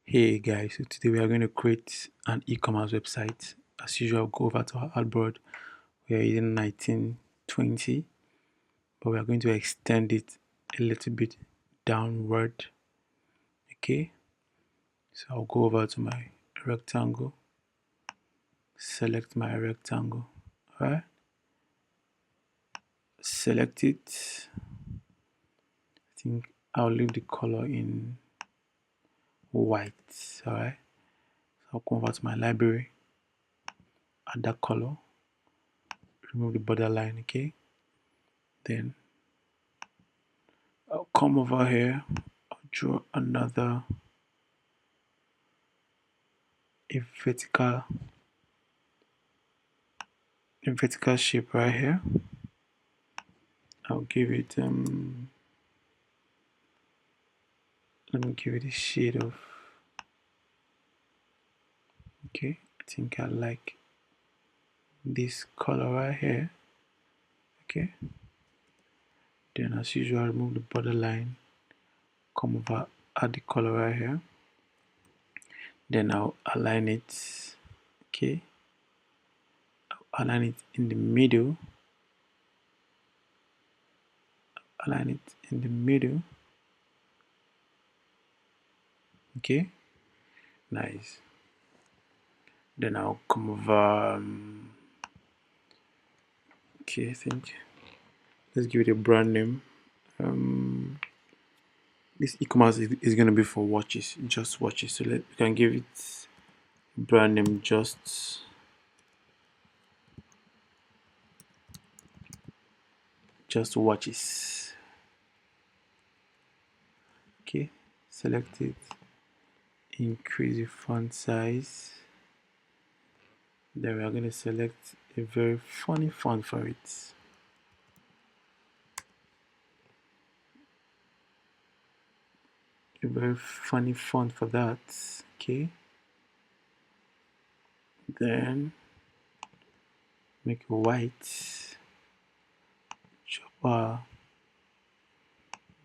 Hey guys, so today we are going to create an e-commerce website. As usual, go over to our artboard. We are using 1920, but we are going to extend it a little bit downward. Okay, so I'll go over to my rectangle, select my rectangle. All right, select it. I think I'll leave the color in white. All right, so I'll come over to my library, add that color, remove the borderline. Okay, then I'll come over here, I'll draw a vertical shape right here. I'll give it let me give it a shade of, okay, I think I like this color right here. Okay, then as usual, remove the borderline, come over, add the color right here, then I'll align it. Okay, I'll align it in the middle, okay, nice. Then I'll come over okay, I think let's give it a brand name. This e-commerce is going to be for watches, just watches. So we can give it brand name just watches. Okay, select it, increase the font size. Then we are going to select a very funny font for it. A very funny font for that. Okay, then make it white,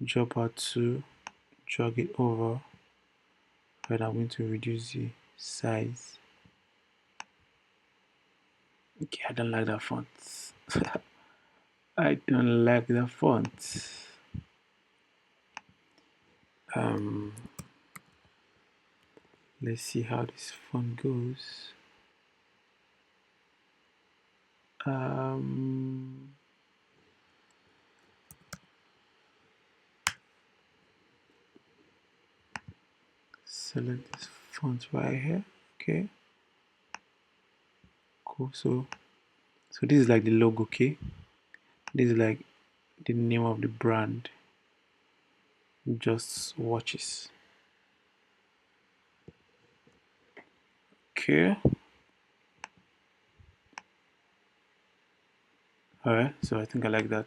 drop out to, drag it over, but I'm going to reduce the size. Okay, I don't like that font. I don't like the font. Let's see how this font goes. Select this font right here. Okay, cool. So this is like the logo. Okay, this is like the name of the brand, just watches. Okay, all right, so I think I like that.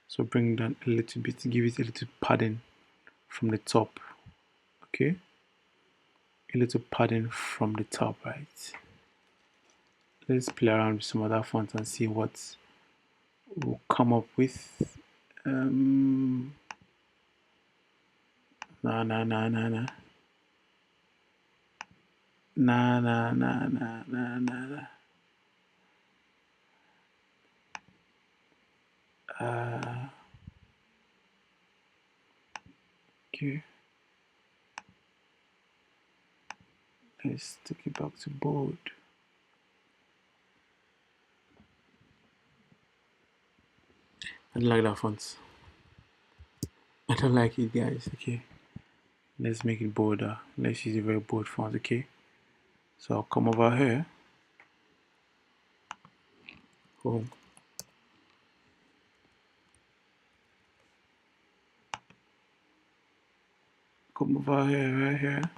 So bring down a little bit, give it a little padding from the top. Okay, a little padding from the top, right? Let's play around with some other fonts and see what we'll come up with. Nah, nah, nah, nah, nah. Nah, nah, nah, nah, nah, nah, nah. Okay. Let's take it back to bold. I don't like that font. I don't like it, guys. Okay. Let's make it bolder. Let's use a very bold font. Okay. So I'll come over here. Home. Come over here, right here.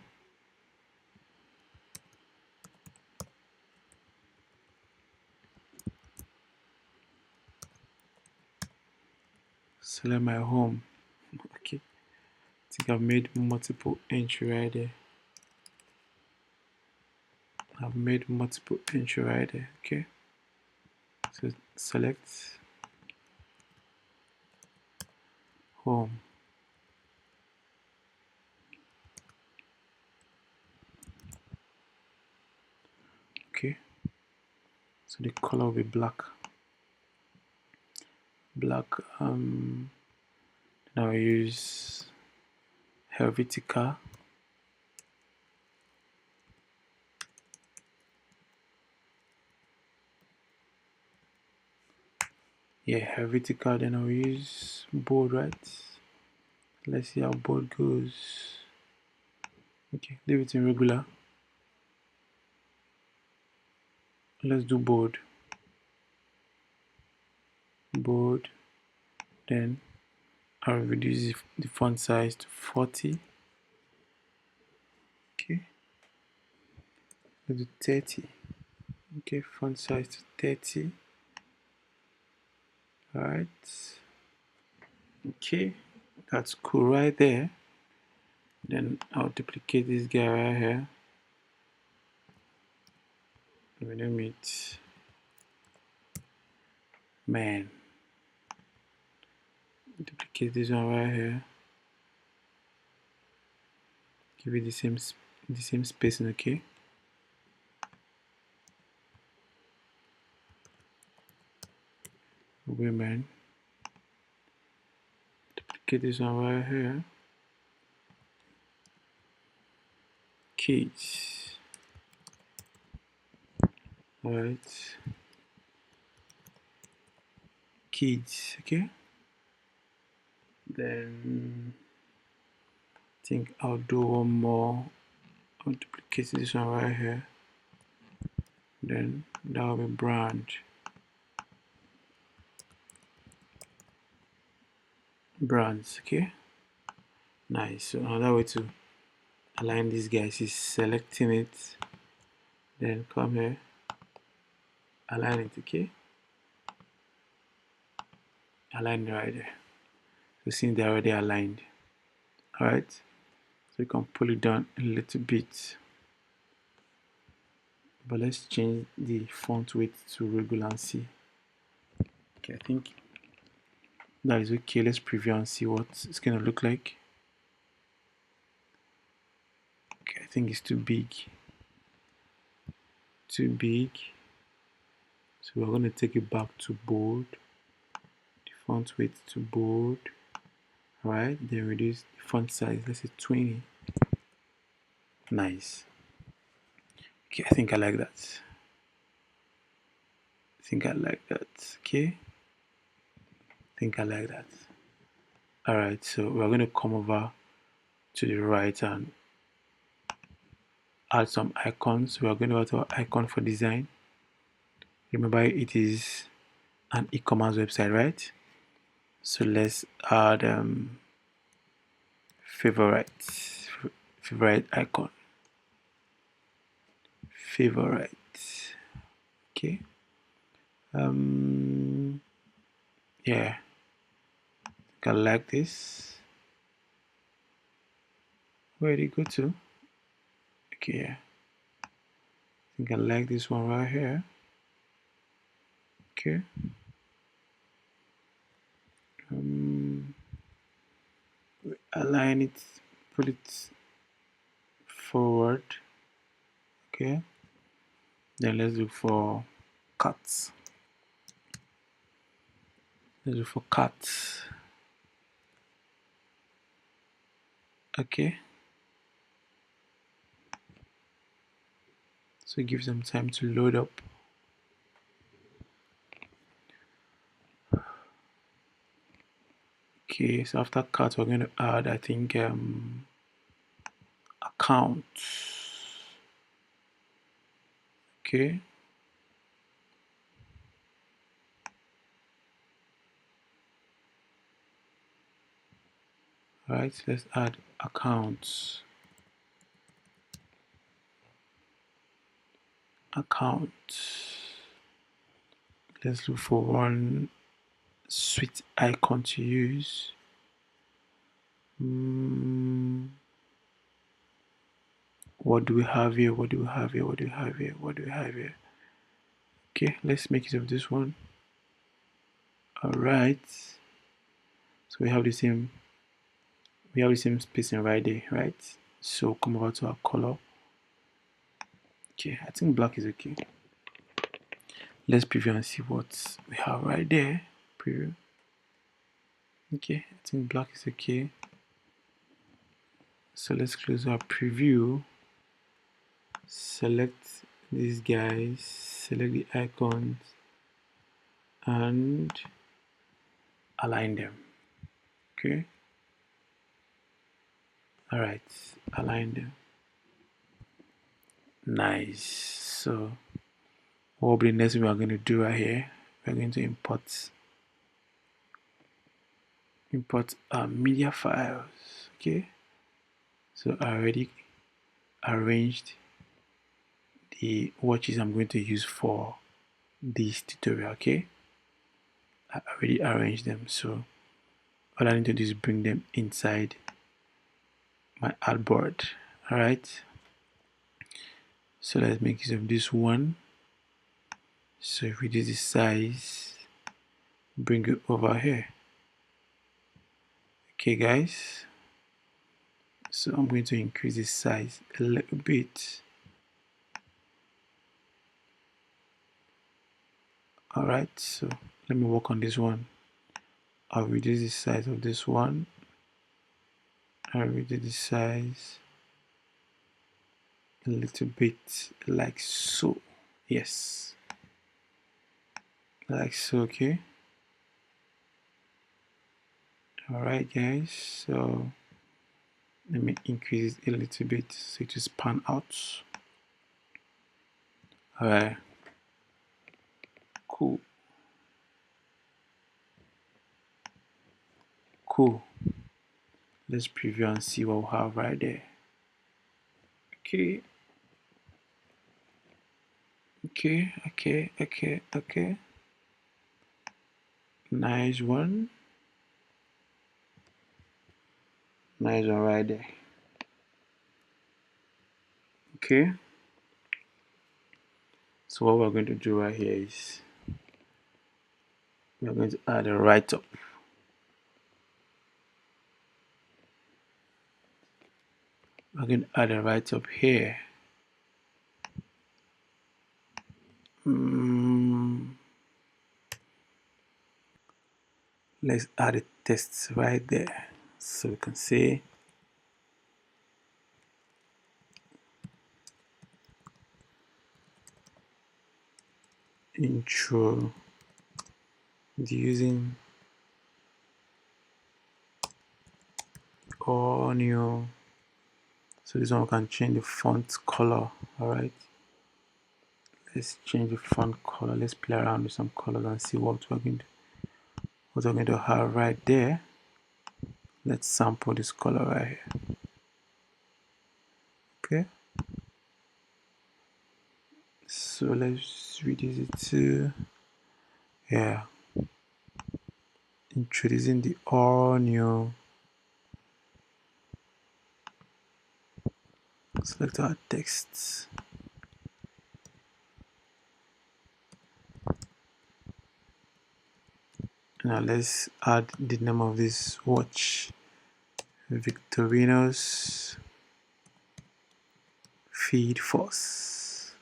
Select my home. Okay. I think I've made multiple entry right there. Okay. So select home. Okay, so the color will be black. Now I use Helvetica. Yeah, Helvetica. Then I'll use bold, right? Let's see how bold goes. Okay, leave it in regular. Let's do bold. Bold. Then I'll reduce the font size to 40. Okay, let's do 30. Okay, font size to 30. Alright. Okay, that's cool right there. Then I'll duplicate this guy right here. We name it man. Duplicate this one right here. Give it the same spacing, okay? Women. Duplicate this one right here. Kids. Alright. Kids, okay? Then I think I'll do one more. I'll duplicate this one right here. Then that will be brand. Brands, okay? Nice. So another way to align these guys is selecting it, then come here, align it, okay? Align it right there. So since they're already aligned, alright? So you can pull it down a little bit. But let's change the font weight to regular and see. Okay, I think that is okay. Let's preview and see what it's gonna look like. Okay, I think it's too big. Too big. So we're gonna take it back to bold. The font weight to bold. Alright, then reduce the font size. Let's say 20. Nice. Okay, I think I like that. Okay, I think I like that. Alright, so we're going to come over to the right and add some icons. We are going to add our icon for design. Remember, it is an e-commerce website, right? So let's add favorite icon. Favorite. Okay. Yeah, I like this. Where did it go to? Okay, yeah. I think I like this one right here. Okay. Align it, put it forward. Okay. Then let's look for cuts. Let's look for cuts. Okay. So give them time to load up. Okay, so after cut, we're going to add, I think, account. Okay. All right, so let's add accounts. Account. Let's look for one sweet icon to use. What do we have here? What do we have here? What do we have here? What do we have here? Okay, let's make use of this one. All right. So we have the same spacing right there, right? So come over to our color. Okay, I think black is okay. Let's preview and see what we have right there. Preview. Okay, I think black is okay. So let's close our preview. Select these guys, select the icons, and align them. Okay. All right, align them. Nice. So what will be the next thing we are going to do right here? We're going to import our media files. Okay. So I already arranged the watches I'm going to use for this tutorial. Okay. I already arranged them. So all I need to do is bring them inside my artboard. All right. So let's make use of this one. So if we do the size, bring it over here. Okay guys, so I'm going to increase the size a little bit. All right, so let me work on this one. I'll reduce the size of this one. I'll reduce the size a little bit, like so. Yes, like so. Okay. All right guys, so let me increase it a little bit so it will span out. All right, cool. Cool. Let's preview and see what we have right there. Okay. Okay. Nice one. Nice one right there. Okay. So what we're going to do right here is we're going to add a write-up. We're going to add a write-up here. Let's add a text right there. So we can say introducing all new. So this one we can change the font color. All right. Let's change the font color. Let's play around with some colors and see what we're going to have right there. Let's sample this color right here. Okay. So let's reduce it to, yeah, introducing the all new. Select our text. Now let's add the name of this watch. Victorino's Feed Force.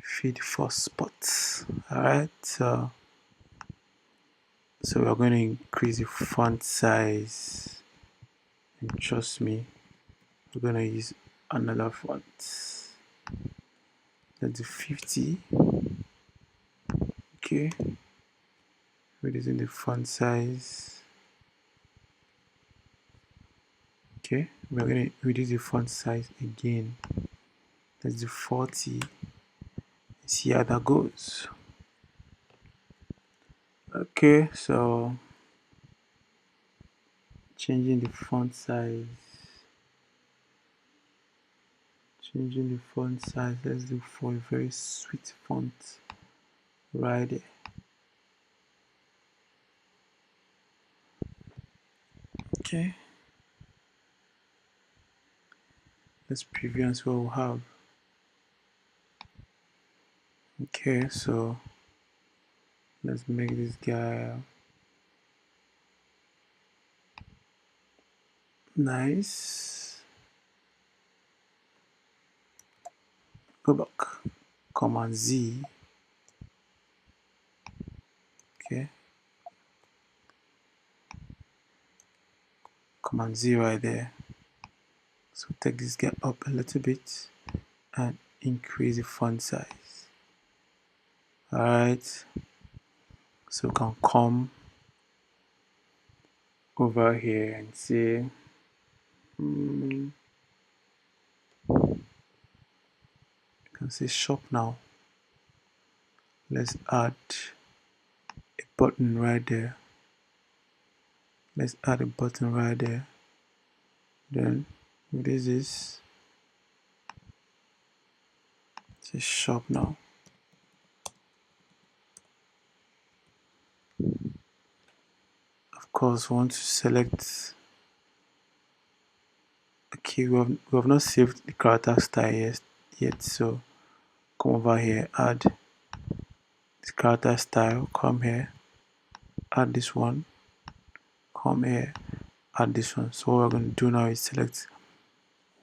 Feed Force spots. Alright, so we're going to increase the font size, and trust me, we're going to use another font. Let's do 50. Okay, reducing the font size. Okay, we're going to reduce the font size again. Let's do 40. See how that goes. Okay, so changing the font size. Let's do for a very sweet font right there. Okay, let's preview and see what we'll have. Okay, so let's make this guy Nice. Go back. Command Z. Okay. Command Z right there. So take this guy up a little bit and increase the font size. Alright. So we can come over here and say you can say shop now. Let's add a button right there. Let's add a button right there. Then this is say shop now. Of course, we want to select. Okay, we have not saved the character style yet, so come over here, add this character style, come here, add this one, come here, add this one. So what we're going to do now is select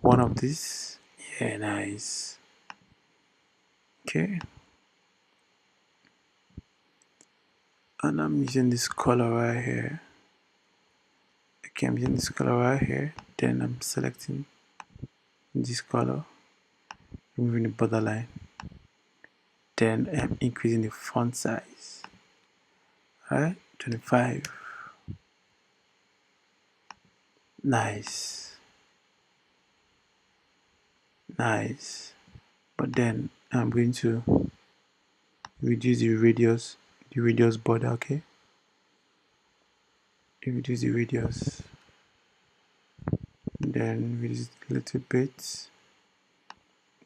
one of these. Yeah, nice. Okay, and I'm using this color right here. Okay, I'm using this color right here. Then I'm selecting this color, removing the borderline. Then I'm increasing the font size. Alright, 25. Nice. Nice. But then I'm going to reduce the radius border, okay? Reduce the radius. Then reduce a little bit.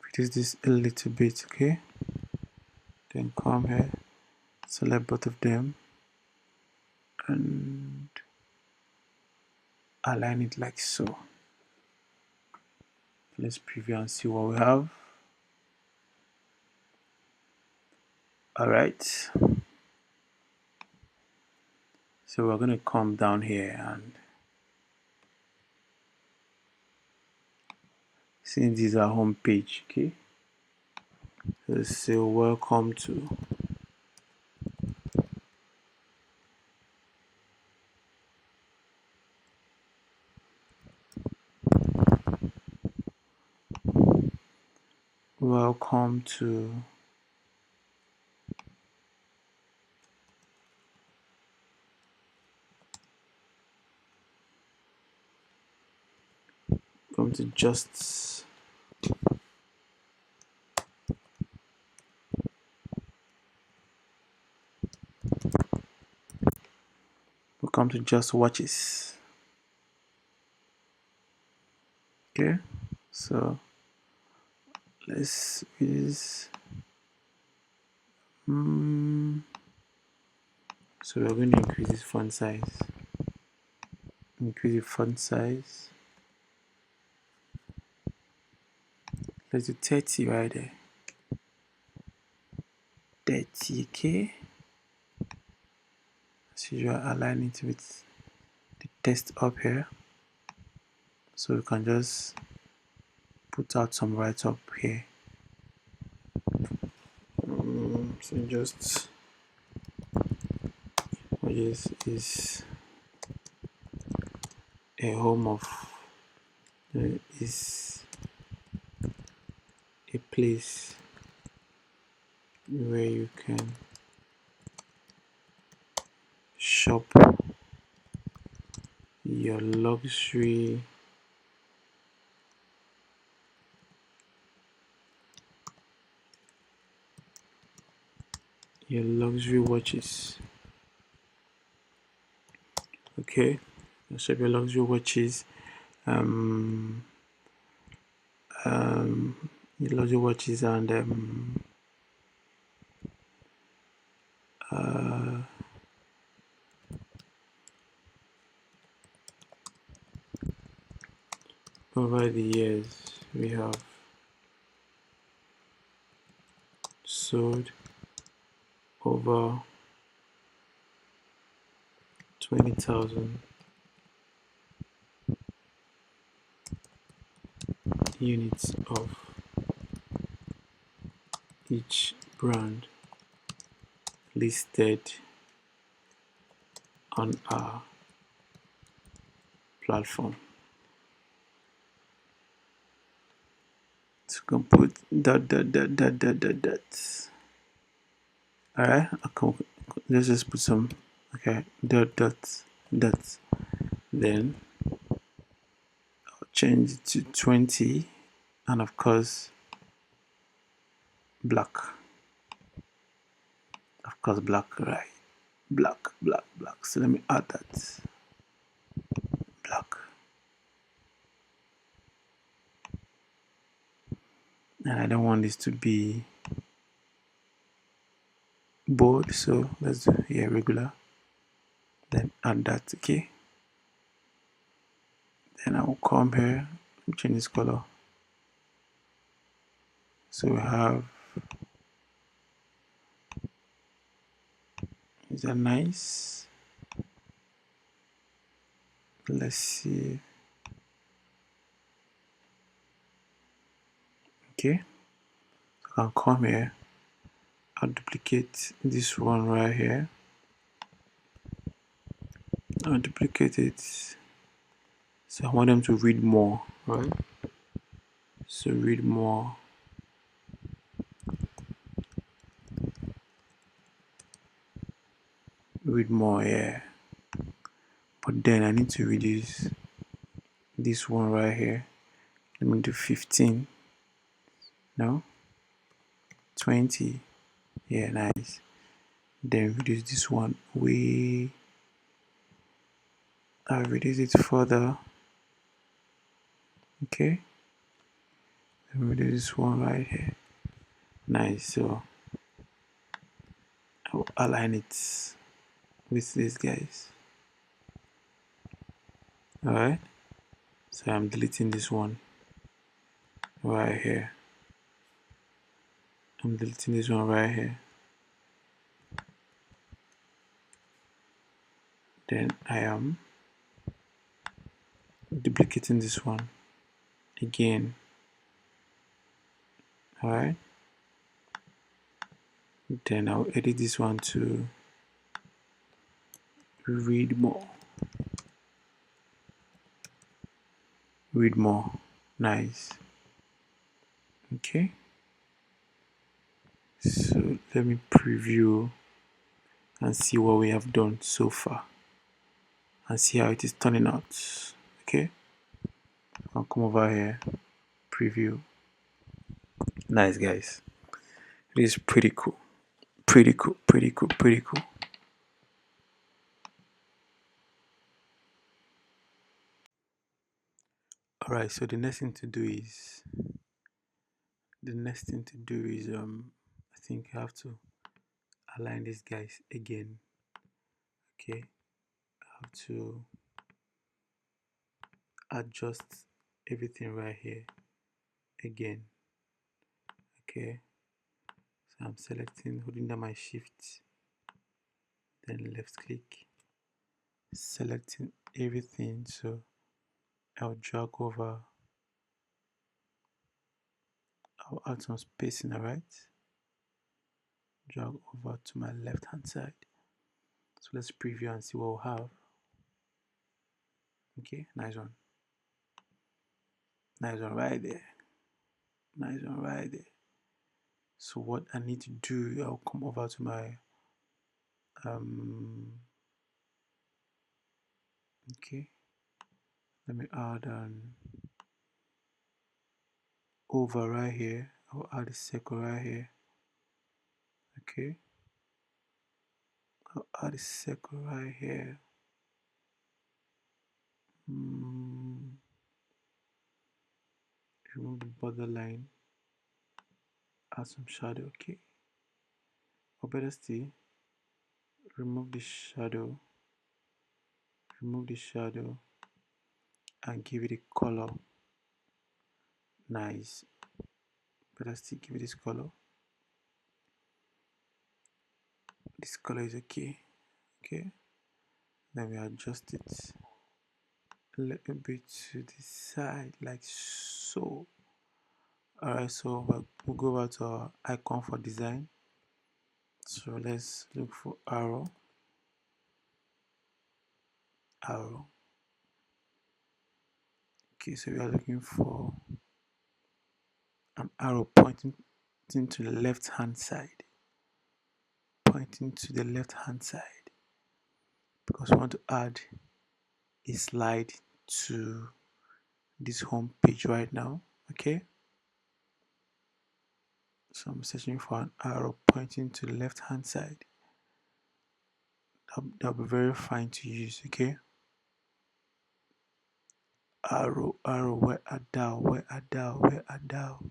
Reduce this a little bit, okay? Then come here, select both of them, and align it like so. Let's preview and see what we have. Alright. So we're going to come down here and since this is our home page, okay? Let's say welcome to welcome to just watches. Okay, so let's use so we're going to increase this font size. Increase the font size. Let's do 30 right there. 30k. So you are aligning it with the text up here. So we can just put out some write up here. So just what is a home of is a place where you can shop your luxury watches. Okay, shop your luxury watches. Your luxury watches and over the years we have sold over 20,000 units of each brand listed on our platform. So you can put dot. Alright, let's just put some, okay, dot. Then I'll change it to 20, and of course, black. Of course, black, right? Black. So let me add that. Black. And I don't want this to be bold, so let's do here regular. Then add that, okay? Then I will come here, change this color. So we have, is that nice? Let's see. Okay, so I can come here. I'll duplicate this one right here. I'll duplicate it. So I want them to read more, right? So read more. Read more, yeah. But then I need to reduce this one right here. Let me do 15. No? 20. Yeah, nice. Then reduce this one way. I'll reduce it further. Okay. Then reduce this one right here. Nice. So I'll align it with these guys. Alright. So I'm deleting this one right here. I'm deleting this one right here. Then I am duplicating this one again. Alright. Then I'll edit this one to read more. Read more. Nice. Okay. So let me preview and see what we have done so far and see how it is turning out. Okay. I'll come over here. Preview. Nice, guys. It is pretty cool. Pretty cool. Alright, so the next thing to do is I think I have to align these guys again. Okay, I have to adjust everything right here again. Okay, so I'm selecting, holding down my shift, then left click, selecting everything. So I'll drag over, I'll add some spacing. Alright, drag over to my left hand side. So let's preview and see what we'll have. Okay, nice one right there. Nice one right there. So what I need to do, I'll come over to my okay, let me add an over right here. I'll add a circle right here. Okay, I'll add a circle right here. Remove the borderline, add some shadow. Okay, or better still, remove the shadow and give it a color. Nice. Better still, give it this color. This color is okay. Okay, then we adjust it a little bit to the side like so. Alright, so we'll go over to our icon for design. So let's look for arrow. Okay, so we are looking for an arrow pointing to the left hand side. Pointing to the left hand side. Because we want to add a slide to this home page right now. Okay. So I'm searching for an arrow pointing to the left hand side. That'll be very fine to use. Okay. Arrow, where art thou? Where art thou? Where art thou?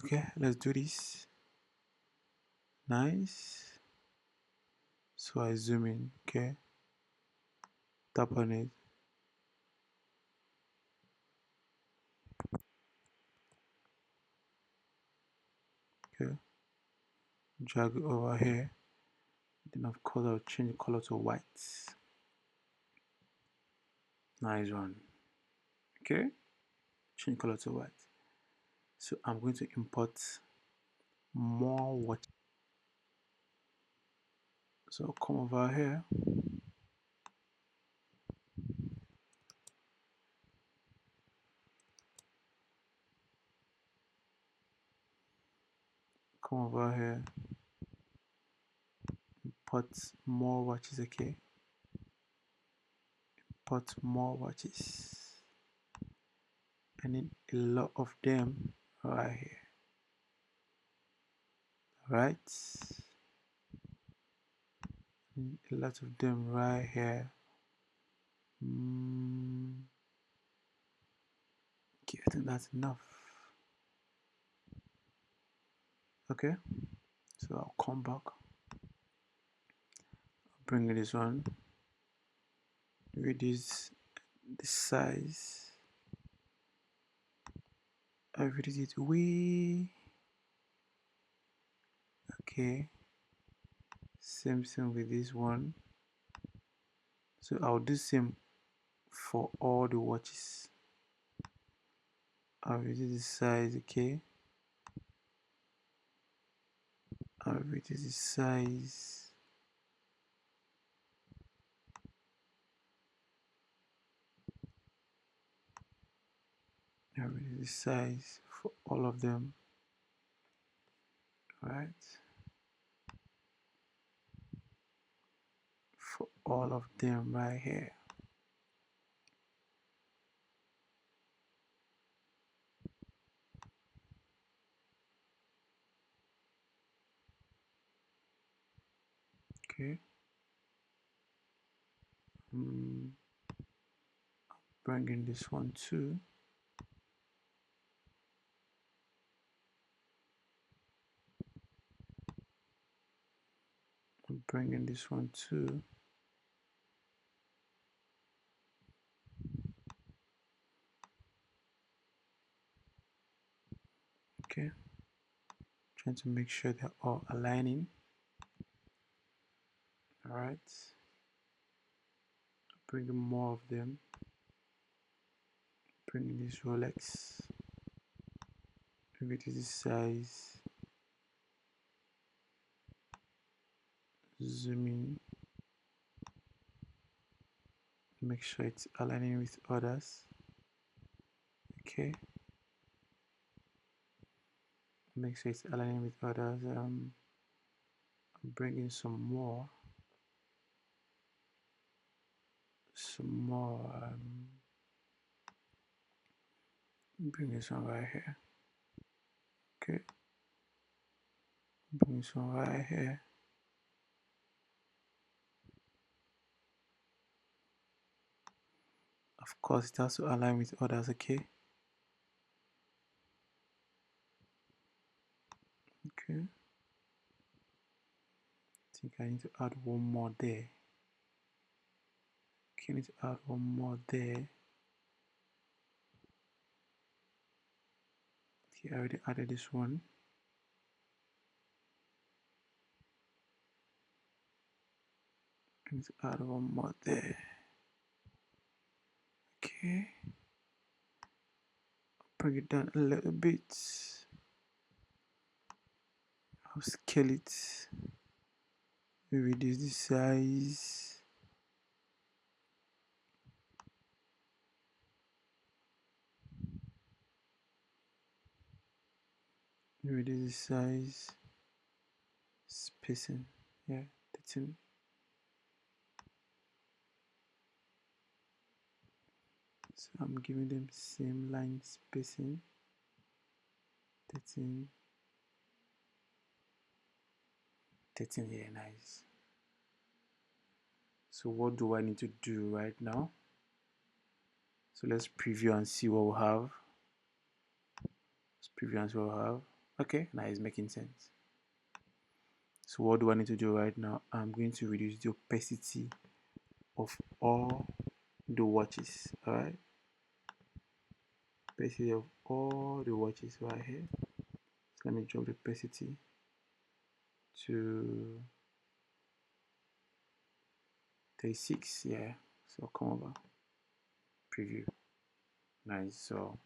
Okay, let's do this. Nice. So I zoom in. Okay. Tap on it. Okay. Drag it over here. Then of course I'll change the color to white. Nice one. Okay. Change color to white. So I'm going to import more watch. So come over here. Come over here. Import more watches. Okay. Import more watches. I need a lot of them right here. Right. A lot of them right here. Okay, I think that's enough. Okay, so I'll come back. I'll bring this one. Reduce the size. I reduce it way. Okay, same thing with this one. So I'll do same for all the watches. I'll reduce the size. Okay, I'll reduce the size. I'll reduce the size for all of them. Right, for all of them right here. Okay. Bring in this one too. Bring in this one too. Okay. Trying to make sure they're all aligning. All right. Bring in more of them. Bring in this Rolex. Maybe it is this size. Zoom in. Make sure it's aligning with others. Okay. Make sure it's aligning with others. Bring in some more. Bring this one right here. Okay. Bring this one right here. Of course, it has to align with others. Okay. Okay. I think I need to add one more there. Okay, I need to add one more there. Okay, I already added this one. I need to add one more there. Okay. bring it down a little bit. I'll scale it, reduce the size. Reduce the size, spacing, yeah, 13. So I'm giving them same line spacing, 13, 13 here, nice. So what do I need to do right now? So let's preview and see what we have. Let's preview and see what we have. Okay, now it's making sense. So what do I need to do right now? I'm going to reduce the opacity of all the watches. All right, opacity of all the watches right here. So let me drop the opacity to 36. Yeah, so come over, preview. Nice. So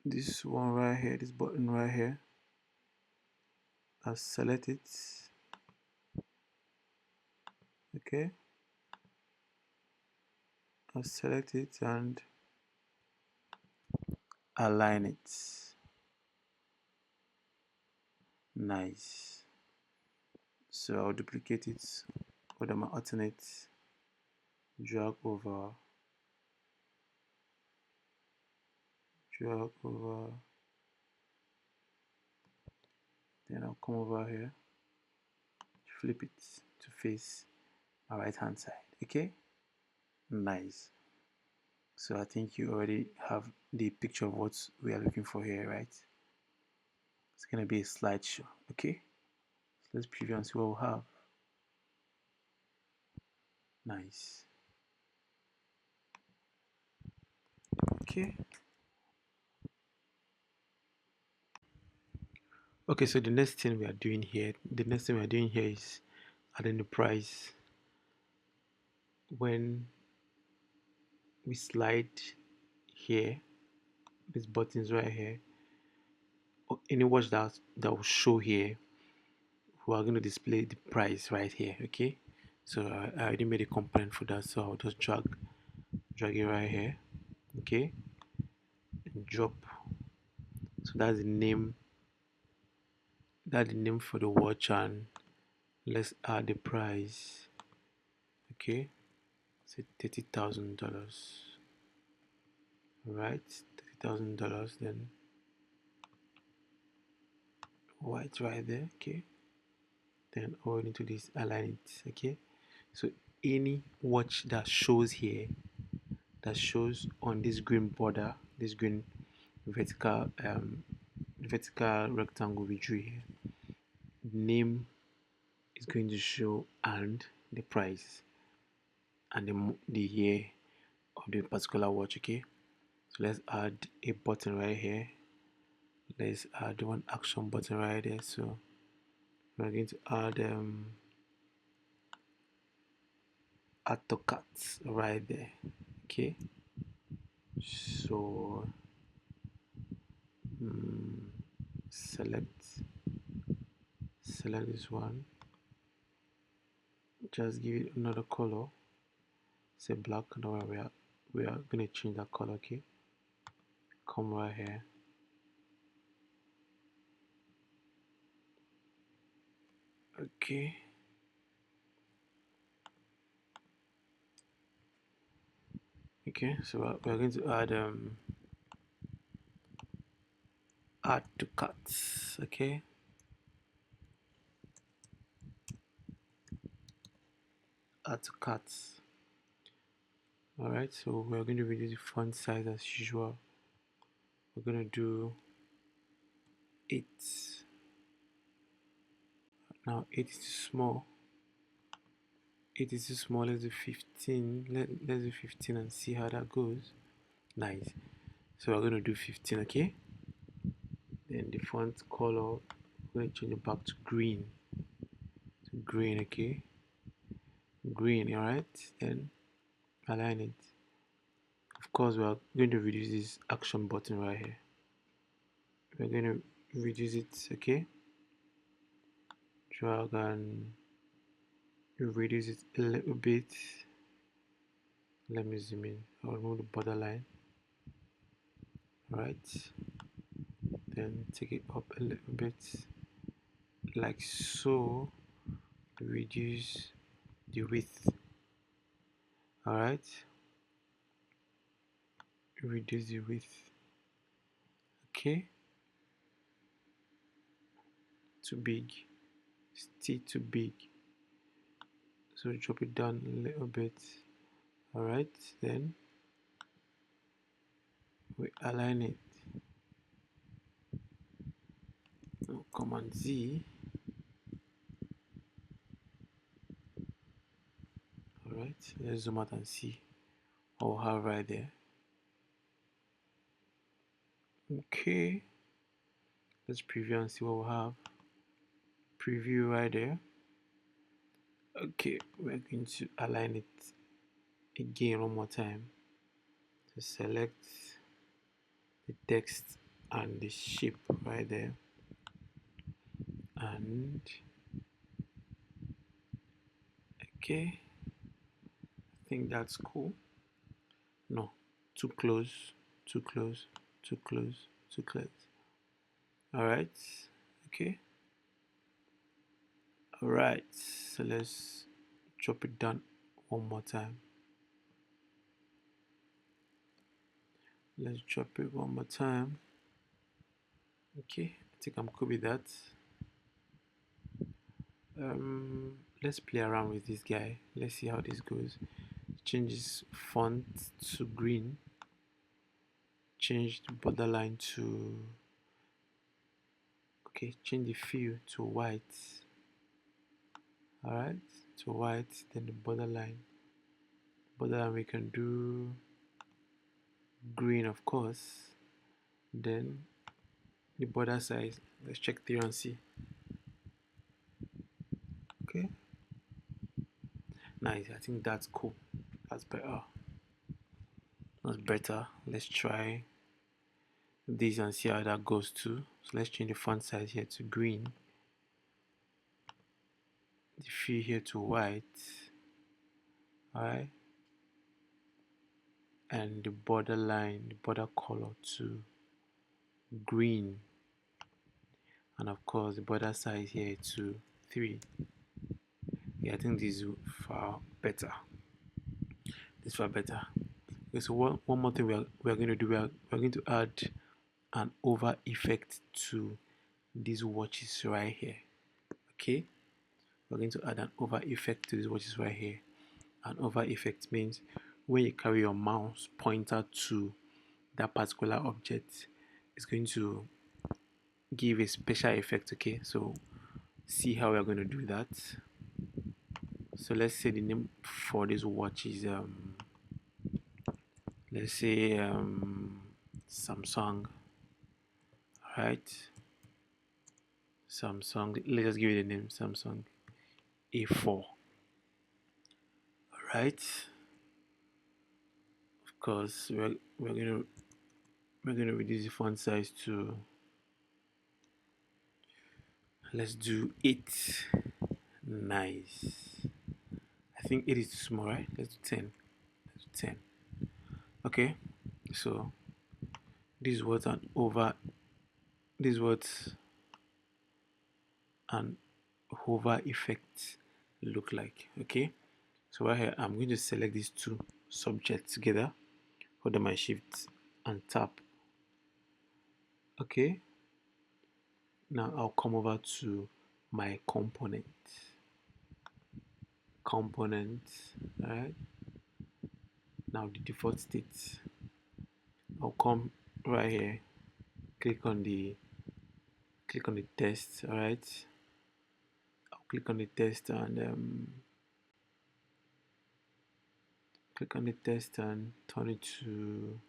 this one right here, this button right here, I'll select it. Okay, I'll select it and align it. Nice. So I'll duplicate it with my alternate, drag over, then I'll come over here, flip it to face my right hand side. Okay, nice. So I think you already have the picture of what we are looking for here, right? It's gonna be a slideshow. Okay, so let's preview and see what we have. Nice. Okay. Okay, so the next thing we are doing here, is adding the price. When we slide here, these buttons right here, any watch that will show here, we are going to display the price right here. Okay, so I already made a component for that, so I'll just drag it right here. Okay, and drop. So that's the name. That's the name for the watch, and let's add the price. Okay, say $30,000. Right, $30,000. Then white right there. Okay, then all we need to do is align it. Okay, so any watch that shows here, that shows on this green border, this green vertical rectangle we drew here, name is going to show and the price and the year of the particular watch. Okay, so let's add a button right here. Let's add one action button right there. So we're going to add to carts right there. Okay, so select this one, just give it another color, say black. Now we are gonna change that color. Okay, come right here, okay, so we're going to add to carts. Okay, add to carts. All right, so we're going to reduce the font size as usual. We're going to do 8. Now 8 is too small. 8 is too small. Let's do 15. Let's do 15 and see how that goes. Nice. So we're going to do 15. Okay, then the font color, we're going to change it back to green. Okay, green. All right, then align it. Of course, we are going to reduce this action button right here. We're going to reduce it, okay? Drag and reduce it a little bit. Let me zoom in. I'll remove the borderline. Right. Then take it up a little bit, like so. Reduce the width. Alright. Reduce the width. Okay. Too big. Still too big. So drop it down a little bit. Alright, then we align it. So Command Z. Alright, let's zoom out and see what we have right there. Okay, let's preview and see what we have. Preview right there. Okay, we're going to align it again one more time. So select the text and the shape right there, and okay, I think that's cool. No, too close, too close, too close, too close. Alright, okay. Alright, so let's drop it down one more time. Let's drop it one more time. Okay, I think I'm cool with that. Let's play around with this guy. Let's see how this goes. Change his font to green. Change the borderline to, okay, change the fill to white. Alright, to white. Then the borderline we can do green, of course. Then the border size, let's check 3 and see. Okay, nice. I think that's cool. That's better. Let's try this and see how that goes too. So let's change the font size here to green, the fill here to white. Alright, and the border color to green, and of course the border size here to 3. Yeah, I think this is far better. Okay, so one more thing we are going to do, we are going to add an over effect to these watches right here. Okay, we're going to add an over effect to these watches right here. An over effect means when you carry your mouse pointer to that particular object, it's going to give a special effect. Okay, so see how we're going to do that. So let's say the name for this watch is let's say Samsung. Right, Samsung, let's just give it a name, Samsung A4. Alright, of course we're gonna reduce the font size to, let's do 8. Nice. I think 8 is too small, right? Let's do 10. Okay, so this is what an over effect look like. Okay, so right here I'm going to select these two subjects together, hold on my shift and tap. Okay, now I'll come over to my component. Alright, now the default state, I'll come right here, click on the test. Alright, I'll click on the test and turn it to,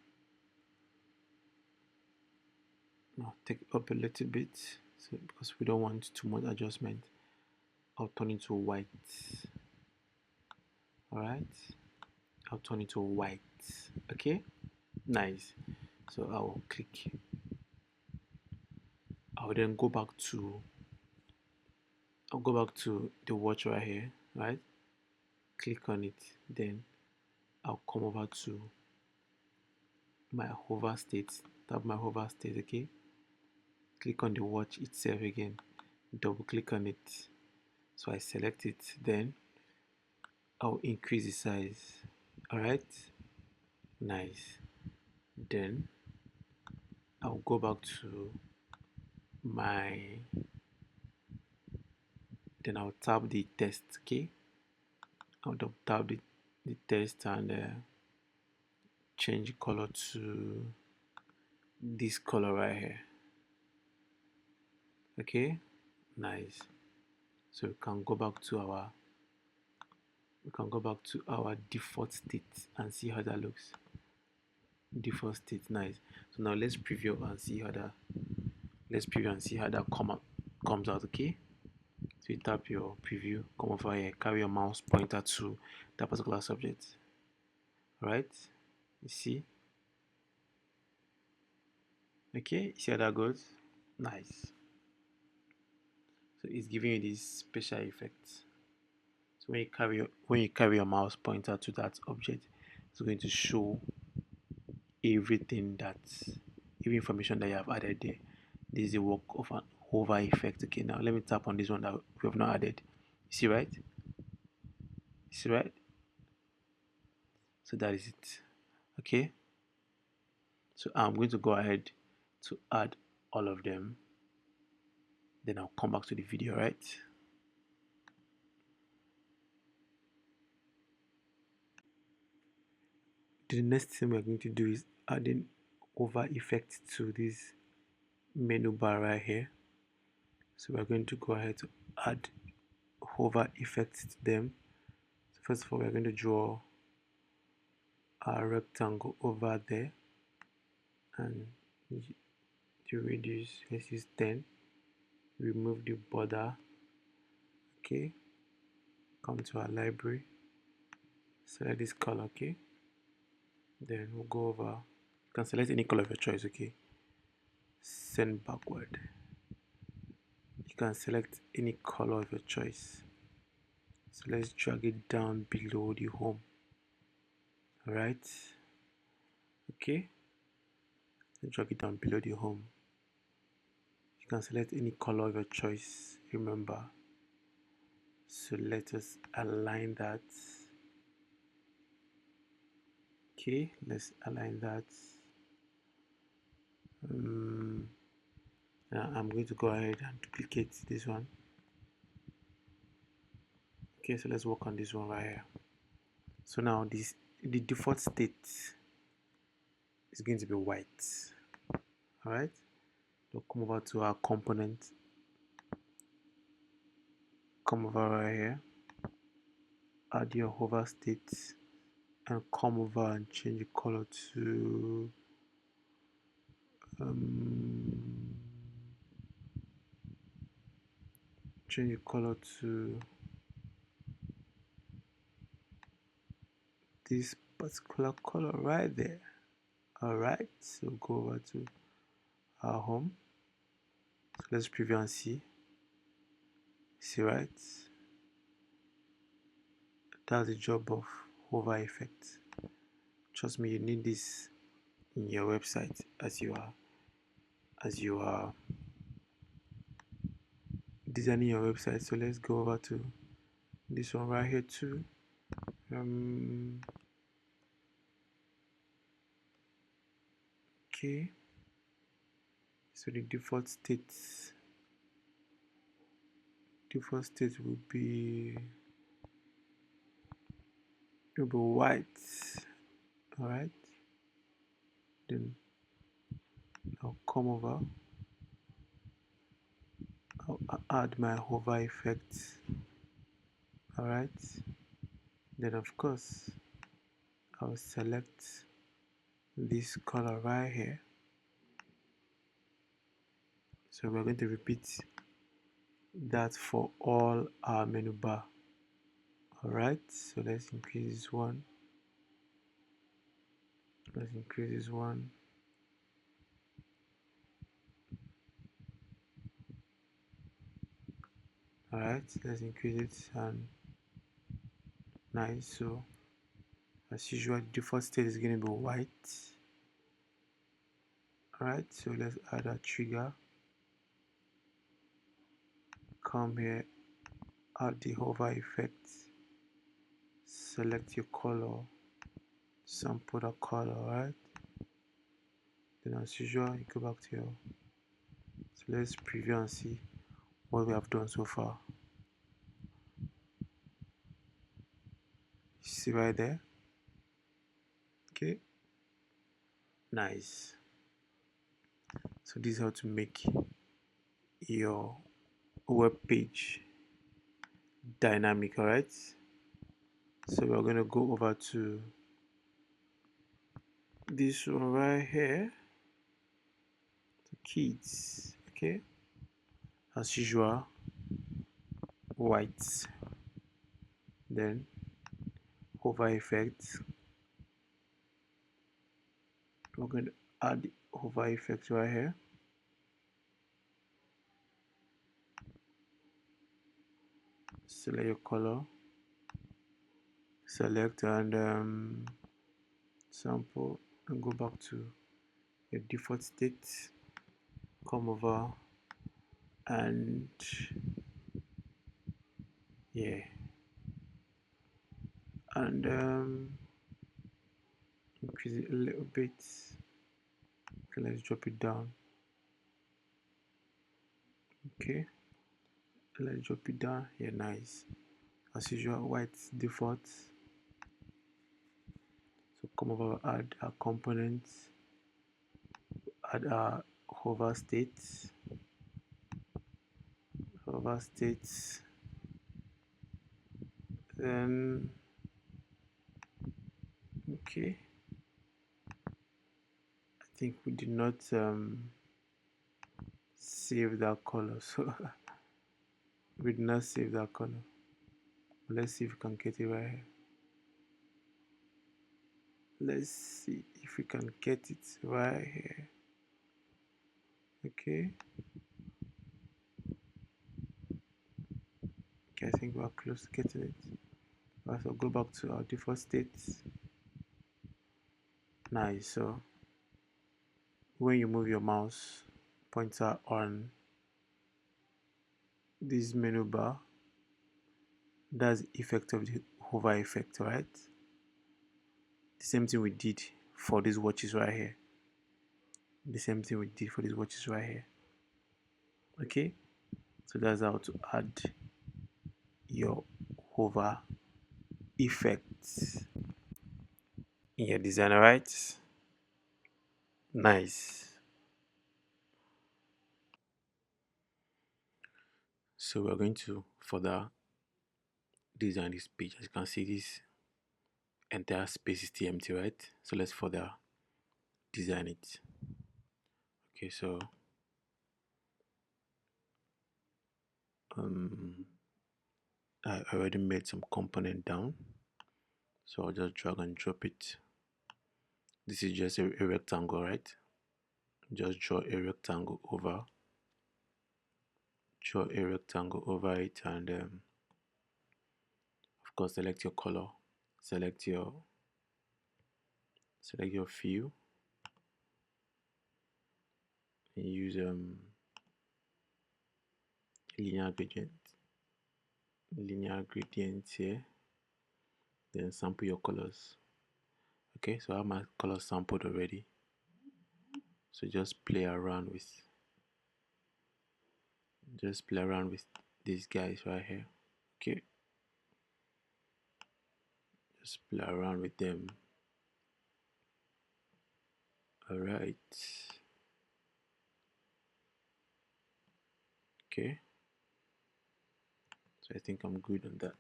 no, take it up a little bit, so because we don't want too much adjustment. I'll turn it to white. Alright, I'll turn it to white. Okay, Nice. So I'll then go back to the watch right here, right? Click on it, then I'll come over to my hover state, tap my hover state, okay? Click on the watch itself again, double click on it. So I select it, then I'll increase the size. Alright, nice. Then I'll go back to my, then I'll tap the test, okay? I'll tap the test and change color to this color right here. Okay, nice. So we can go back to our default state and see how that looks. Default state, nice. So now let's preview and see how that comes out. Okay, so you tap your preview, come over here, carry your mouse pointer to that particular subject. Right, you see, okay, see how that goes. Nice. So it's giving you this special effect. So when you carry your mouse pointer to that object, it's going to show everything every information that you have added there. This is the work of an hover effect. Okay, now let me tap on this one that we have not added. You see, right? You see, right? So that is it. Okay, so I'm going to go ahead to add all of them, then I'll come back to the video, right? The next thing we're going to do is adding hover effect to this menu bar right here. So we're going to go ahead to add hover effects to them. So first of all, we're going to draw a rectangle over there, and the radius, let's use 10. Remove the border. Okay, come to our library, select this color. Okay, then we'll go over, you can select any color of your choice. Okay, send backward, you can select any color of your choice. So let's drag it down below the home. All right, okay, let's drag it down below the home. You can select any color of your choice, remember. So let us align that. Okay, let's align that. Now I'm going to go ahead and duplicate this one. Okay, so let's work on this one right here. So now the default state is going to be white. All right, so come over to our component, come over right here, add your hover state, and come over and change the color to this particular color right there. All right, so go over to our home. So let's preview and see. See, right? That's the job of hover effect. Trust me, you need this in your website as you are designing your website. So let's go over to this one right here too. Okay, so the default state will be white. All right, then I'll come over, I'll add my hover effect. All right, then of course I'll select this color right here. So we're going to repeat that for all our menu bar. All right, so let's increase this one. Let's increase this one. Alright, let's increase it, and nice. So as usual, the default state is going to be white. Alright, so let's add a trigger. Come here, add the hover effect, select your color, sample the color. Alright, then as usual, you go back to your, so let's preview and see what we have done so far. You see right there? Okay, nice. So this is how to make your web page dynamic. Alright, so we're going to go over to this one right here, to kids. Okay, as usual, white, then hover effect. We're going to add the hover effect right here. Select your color, select, and sample, and go back to your default state. Come over and yeah, and increase it a little bit. Okay, let's drop it down. Okay, let's drop it down. Yeah, nice. As usual, white default. So come over, add our components, add our hover states, then okay, I think we did not save that color, so we did not save that color. Let's see if we can get it right here. Let's see if we can get it right here. Okay, I think we're close to getting it. Right, so go back to our default state. Nice. So when you move your mouse pointer on this menu bar, that's the effect of the hover effect. Right, the same thing we did for these watches right here. Okay, so that's how to add your hover effects in your design. Right, nice. So we're going to further design this page. As you can see, this entire space is still empty, right? So let's further design it. Okay, so I already made some component down, so I'll just drag and drop it. This is just a rectangle, right? Just draw a rectangle over it, and of course select your color, select your fill, and use linear gradient here, then sample your colors. Okay, so I have my colors sampled already, so just play around with these guys right here. Okay, just play around with them. All right, okay, so I think I'm good on that.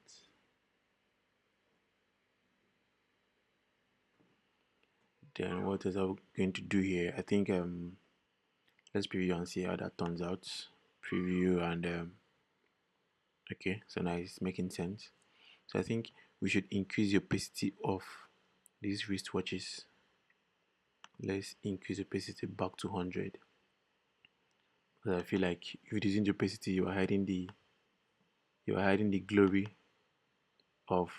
Then what else are we going to do here? I think let's preview and see how that turns out. Preview, and okay, so now it's making sense. So I think we should increase the opacity of these wristwatches. Let's increase opacity back to 100, because I feel like if reducing the opacity, you are hiding the glory of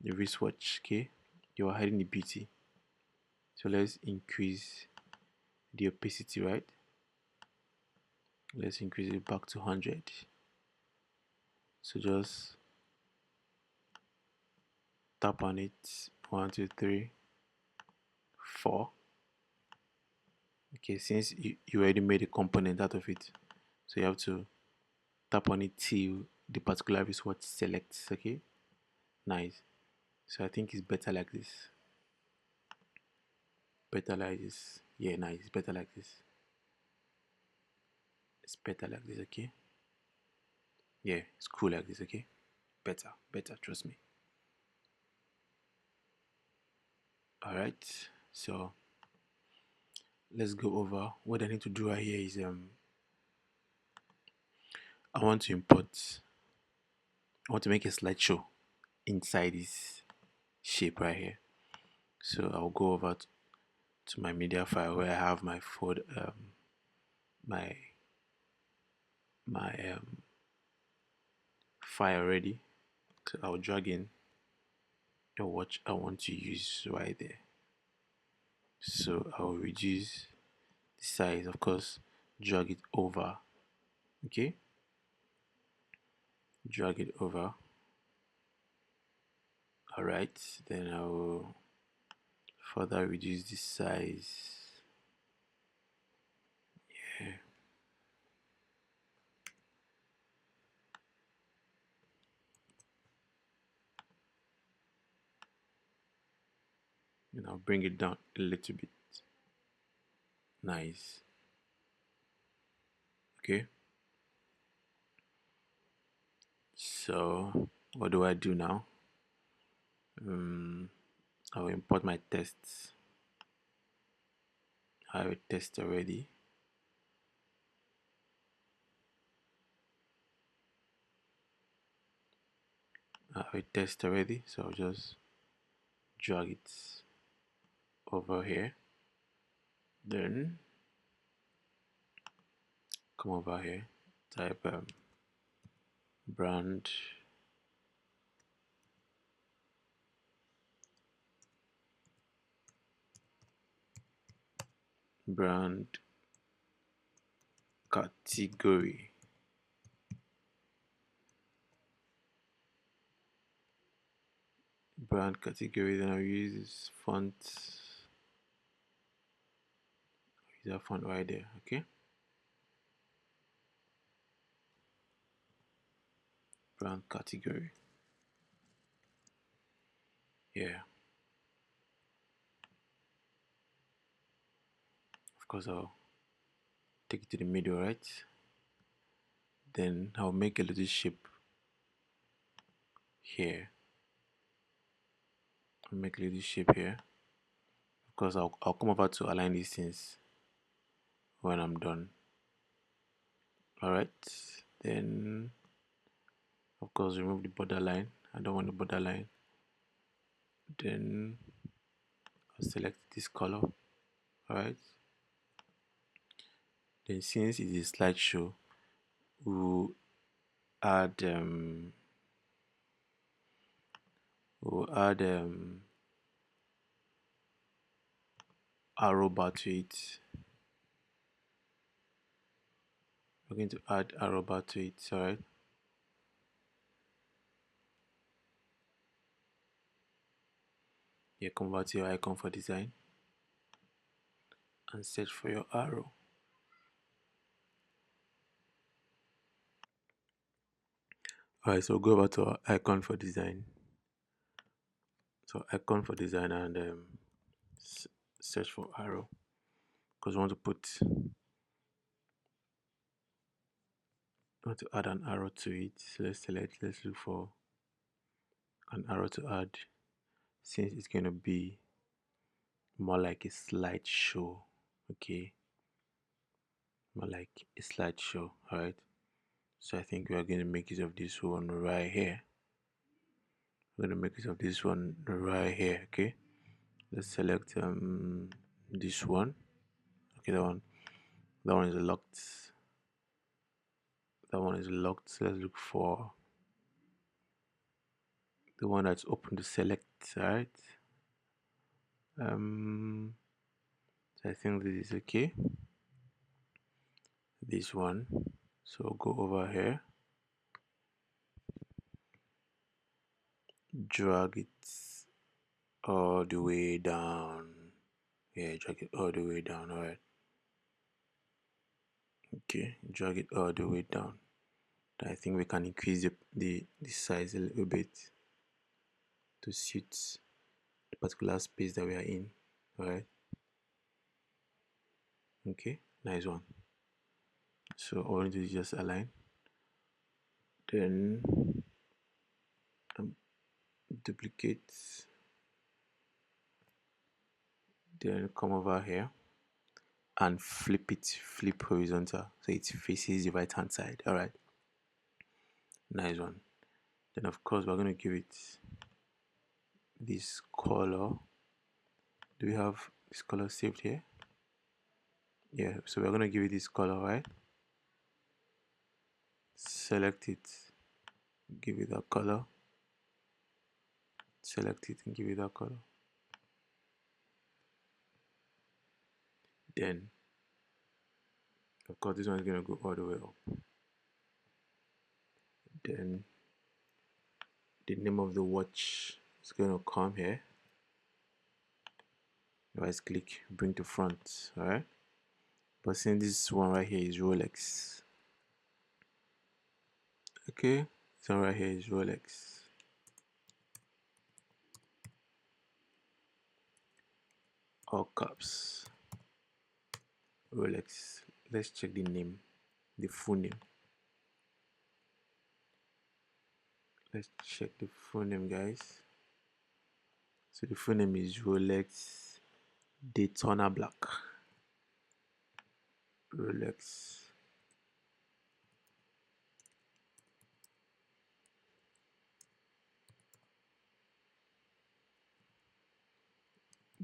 the wristwatch. Okay, you are hiding the beauty. So let's increase the opacity, right? Let's increase it back to 100. So just tap on it. 1, 2, 3, 4. Okay, since you already made a component out of it, so you have to tap on it till the particular wristwatch selects. Okay, nice. So I think it's better like this. Better like this. Yeah, nice. It's better like this. It's better like this. Okay. Yeah, it's cool like this. Okay. Better, better. Trust me. All right. So let's go over what I need to do right here. Is I want to import. I want to make a slideshow inside this shape right here. So I'll go over to my media file where I have my folder, my file already. So I'll drag in the watch I want to use right there. So I'll reduce the size, of course, drag it over. Okay, drag it over. All right, then I will further reduce the size. Yeah. And I'll bring it down a little bit. Nice. Okay, so what do I do now? I will import my tests. I have a test already. So I'll just drag it over here. Then come over here, type brand brand category. Brand category, then I'll use this font. Use that font right there. Okay, brand category. Yeah, of course I'll take it to the middle, right? Then I'll make a little shape here. I'll make a little shape here. Of course I'll come over to align these things when I'm done. All right, then of course remove the borderline. I don't want the borderline. Then I'll select this color. All right, then since it is a slideshow, we'll add we'll add arrow bar to it. We're going to add arrow bar to it. All right, here, come over to your icon for design and search for your arrow. All right, so go over to our icon for design. So icon for design and search for arrow, because we want to add an arrow to it. So let's look for an arrow to add, since it's going to be more like a slideshow. Okay, more like a slideshow. All right, so I think we are going to make use of this one right here. We're going to make use of this one right here. Okay, Let's select this one. Okay, that one is locked. That one is locked. So let's look for the one that's open to select. All right. So I think this is okay. This one. So go over here, drag it all the way down. Yeah, drag it all the way down. All right. Okay, drag it all the way down. I think we can increase the size a little bit to suit the particular space that we are in. All right. Okay, nice one. So all we need to do is just align, then duplicate, then come over here and flip horizontal so it faces the right hand side. All right, nice one. Then of course we're going to give it this color. Do we have this color saved here? Yeah, so we're going to give it this color, right? Select it, give it that color, select it and give it that color. Then of course this one is going to go all the way up. Then the name of the watch is going to come here. Right click, bring to front. All right, but since this one right here is Rolex, okay, this one right here is Rolex. All caps, Rolex. Let's check the name, the full name. Let's check the full name, guys. So the full name is Rolex Daytona Black. Rolex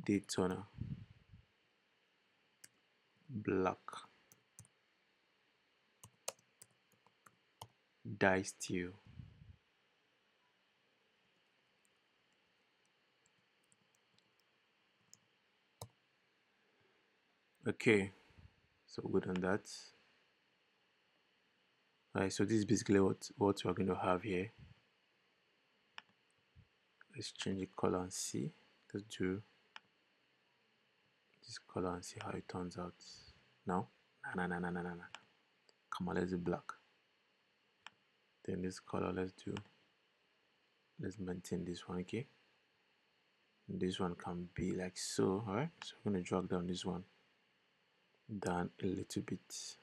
Daytona Black Die Steel. Okay, so good on that. Alright, so this is basically what we're going to have here. Let's change the color and see. Let's do this color and see how it turns out. No, no. Come on, let's do black. Then this color, let's maintain this one, okay? And this one can be like so. All right, so I'm gonna drag down this one down a little bit,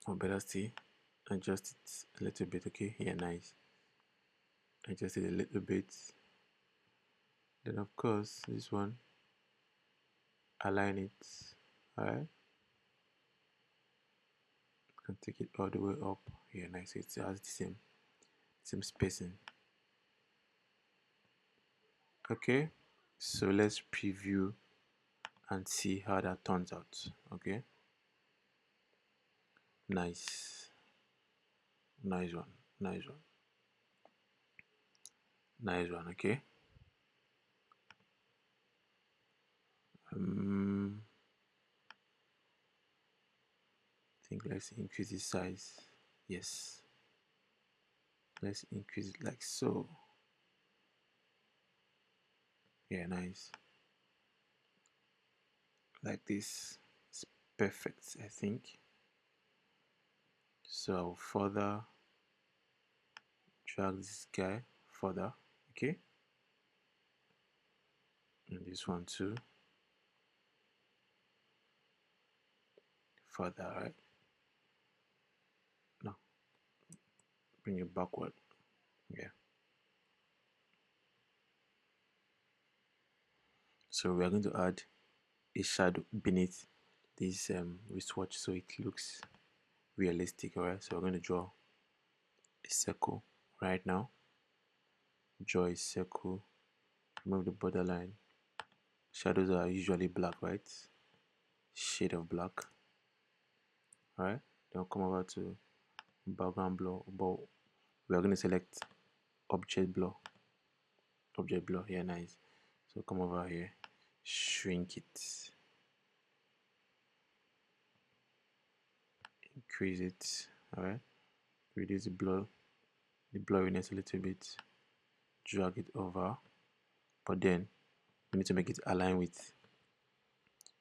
or better still, adjust it a little bit. Okay, yeah, nice. Adjust it a little bit. Then of course this one, align it. All right, and take it all the way up. Yeah, nice. It has the same spacing. Okay, so let's preview and see how that turns out. Okay, nice nice one, nice one, nice one. Okay, I think let's increase the size. Yes, let's increase it like so. Yeah, nice. Like this. It's perfect, I think. So I'll further drag this guy further. Okay, and this one too further. Right, no, bring it backward. Yeah, so we are going to add a shadow beneath this wristwatch so it looks realistic. All right, so we're going to draw a circle right now. Draw a circle remove the borderline. Shadows are usually black, right? Shade of black. Alright, then we'll come over to background blur, but we are going to select object blur. Object blur, yeah, nice. So come over here, shrink it, increase it. Alright, reduce the blurriness a little bit, drag it over, but then we need to make it align with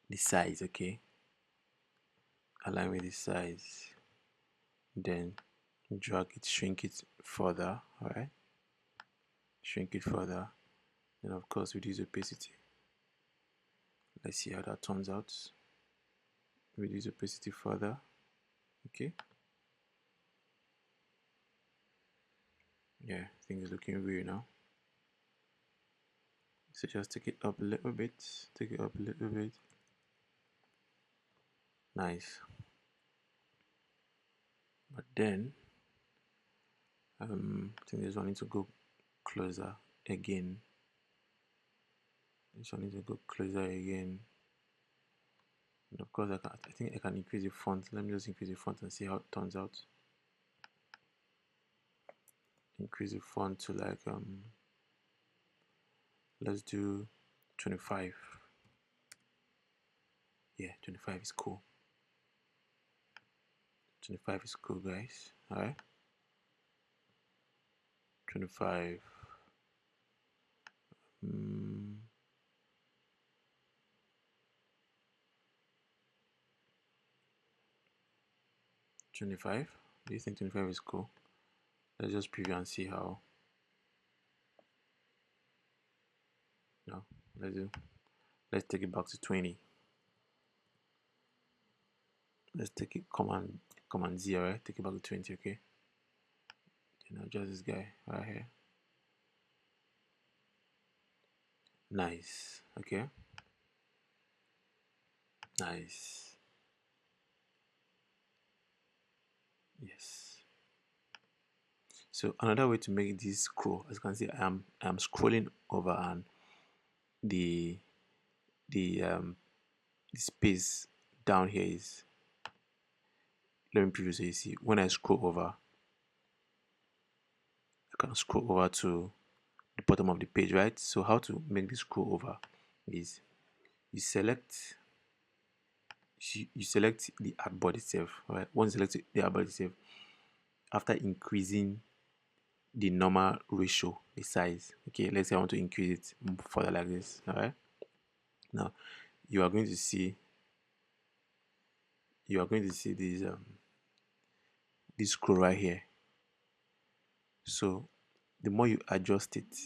the size. Okay, align with the size, then drag it, shrink it further. Alright, shrink it further, then of course reduce opacity. Let's see how that turns out. Reduce opacity further. Okay, yeah, I think it's looking real now. So just take it up a little bit, take it up a little bit. Nice. But then I think this one needs to go closer again. This one needs to go closer again. And of course I think I can increase the font. Let me just increase the font and see how it turns out. Increase the font to like let's do 25. Yeah, 25 is cool. 25 is cool, guys. Alright, 25. 25. Do you think 25 is cool? Let's just preview and see how. No, let's take it back to 20. Let's take it command Z. Alright, take it back to 20. Okay, then adjust this guy right here. Nice. Okay, nice. Yes. So another way to make this scroll, as you can see, I'm scrolling over, and the the um the space down here is, let me preview so you see. When I scroll over, I can scroll over to the bottom of the page, right? So how to make this scroll over is you select you select the artboard itself. Right, once you select the artboard itself, after increasing the normal ratio, the size, okay, let's say I want to increase it further like this. All right, now you are going to see this scroll right here. So the more you adjust it,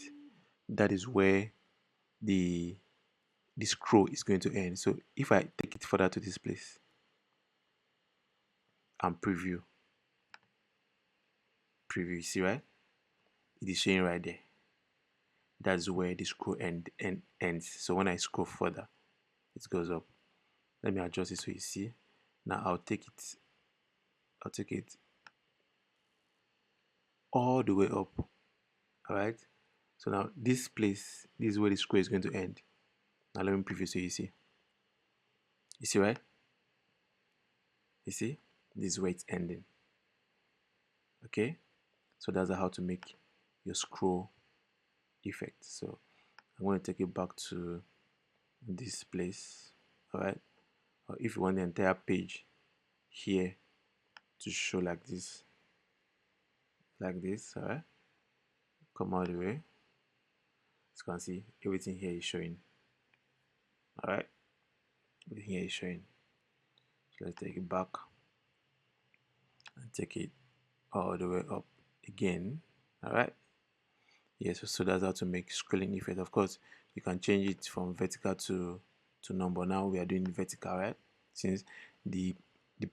that is where the scroll is going to end. So if I take it further to this place and preview, you see, right, it is showing right there. That's where the scroll ends. So when I scroll further, it goes up. Let me adjust it so you see. Now I'll take it all the way up. All right, so now this place, this is where the scroll is going to end. Now let me preview so you see. You see, right? You see, this is where it's ending. Okay, so that's how to make your scroll effect. So I'm going to take it back to this place. All right, or if you want the entire page here to show like this, all right, come all the way. As you can see, everything here is showing. All right, everything here is showing. So let's take it back and take it all the way up again. All right, yes. So that's how to make scrolling effect. Of course, you can change it from vertical to number. Now we are doing vertical, right, since the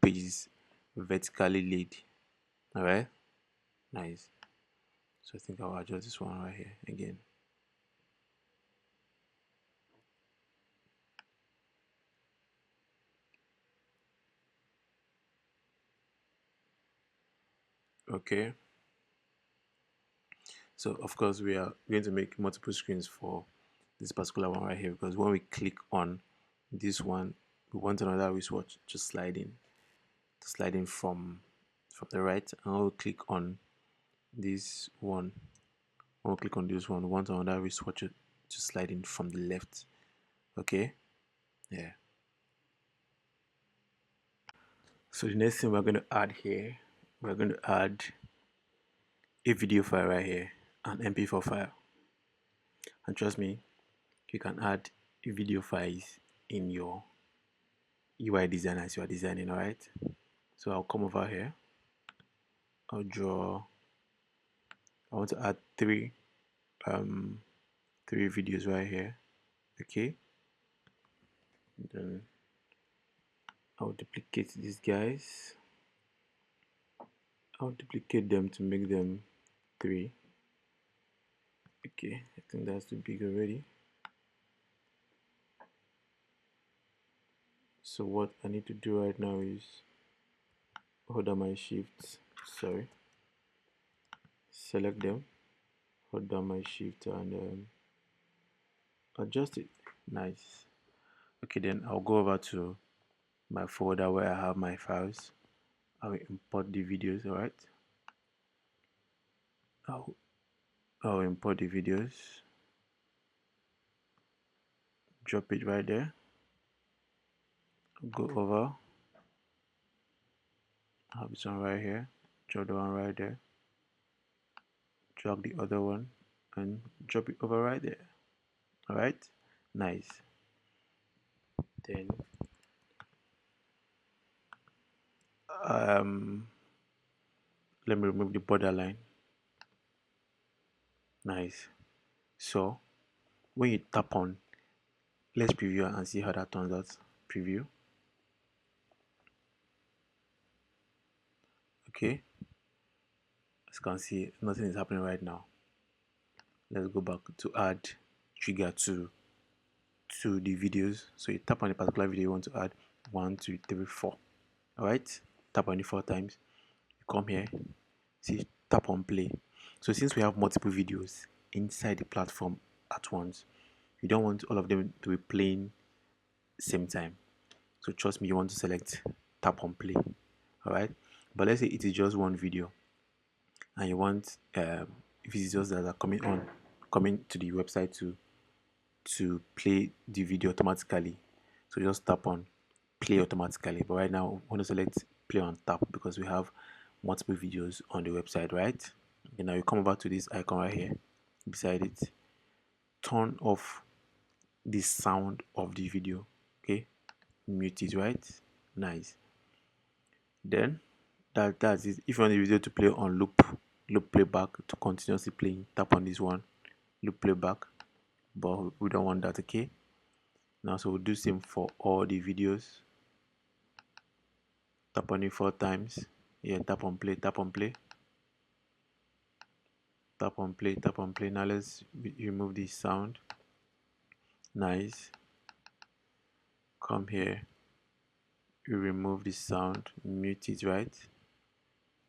page is vertically laid. All right, nice. So I think I'll adjust this one right here again. Okay, so of course we are going to make multiple screens for this particular one right here, because when we click on this one, we want another wristwatch to slide in from the right, and when we click on this one, we want another wristwatch to slide in from the left. Okay, yeah. So the next thing we're going to add here, we're going to add a video file right here, an MP4 file. And trust me, you can add video files in your UI design as you are designing. Alright, so I'll come over here, I want to add three videos right here. Okay, then I'll duplicate these guys. I'll duplicate them to make them 3. Okay, I think that's too big already. So what I need to do right now is hold down my shift, select them, hold down my shift, and adjust it. Nice. Okay, then I'll go over to my folder where I have my files. I will import the videos. Alright, I'll import the videos, drop it right there, go over, have this one right here, drop the one right there, drag the other one and drop it over right there. Alright, nice. Then let me remove the borderline. Nice. So when you tap on, let's preview and see how that turns out. Preview. Okay, as you can see, nothing is happening right now. Let's go back to add trigger to the videos. So you tap on a particular video you want to add 1, 2, 3, 4. Alright, tap on it 4 times. You come here, see, tap on play. So since we have multiple videos inside the platform at once, you don't want all of them to be playing same time. So trust me, you want to select tap on play. Alright, but let's say it is just one video and you want visitors that are coming to the website to play the video automatically. So just tap on play automatically, but right now we want to select play on tap because we have multiple videos on the website, right? And now you come over to this icon right here beside it, turn off the sound of the video. Okay, mute it, right? Nice. Then that's it. If you want the video to play on loop playback to continuously playing, tap on this one, loop playback, but we don't want that. Okay, now so we'll do same for all the videos. Tap on it 4 times. Yeah, tap on play, tap on play, tap on play, tap on play. Now let's remove the sound. Nice. Come here, you remove the sound, mute it, right?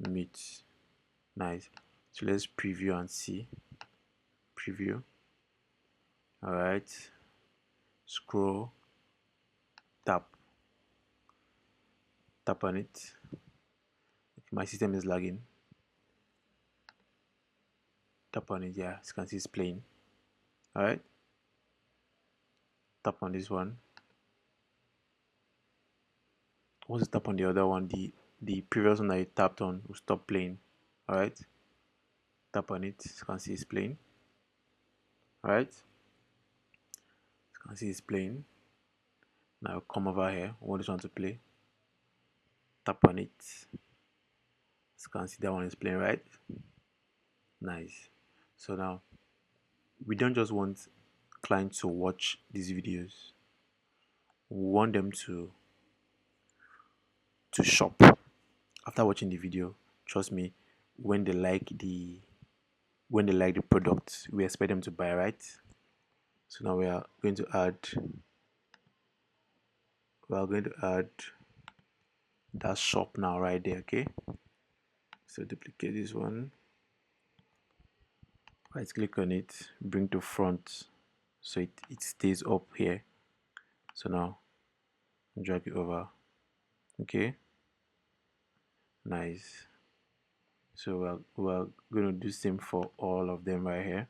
Mute. Nice. So let's preview and see. Preview. Alright, scroll, tap on it. Okay, my system is lagging. Tap on it. Yeah, as you can see it's playing. Alright, tap on this one. Once you tap on the other one, the previous one that you tapped on will stop playing. Alright, tap on it, as you can see it's playing. Alright, as you can see it's playing. Now come over here, we want this one to play. Tap on it, as you can see that one is playing, right? Nice. So now we don't just want clients to watch these videos, we want them to shop after watching the video. Trust me, when they like the product, we expect them to buy, right? So now we are going to add that shop now right there. Okay, so duplicate this one, right click on it, bring to front, so it stays up here. So now drag it over. Okay, nice. So we're going to do same for all of them right here.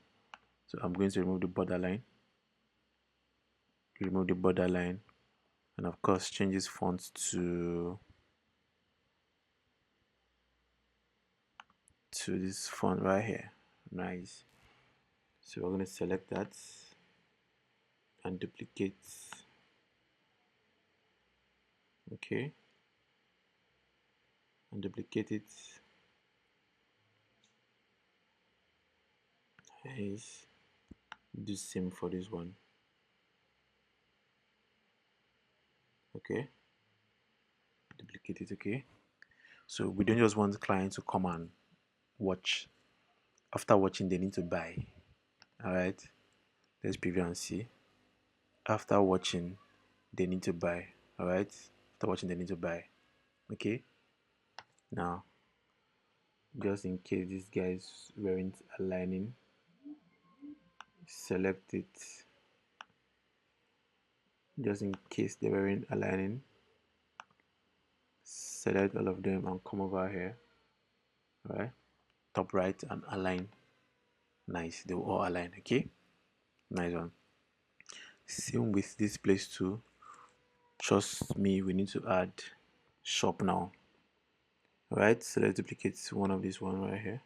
So I'm going to remove the borderline, and of course change this font to this font right here. Nice. So we're going to select that and duplicate. Okay, and duplicate it. Nice. Do same for this one. Okay, duplicate it. Okay, so we don't just want the client to come and watch. After watching, they need to buy. All right, let's preview and see. After watching, they need to buy. All right, after watching, they need to buy. Okay, now just in case these guys weren't aligning, select it. Just in case they weren't aligning, select all of them and come over here. All right, top right and align. Nice, they will all align. Okay, nice one. Same with this place too. Trust me, we need to add shop now. All right, so let's duplicate one of this one right here.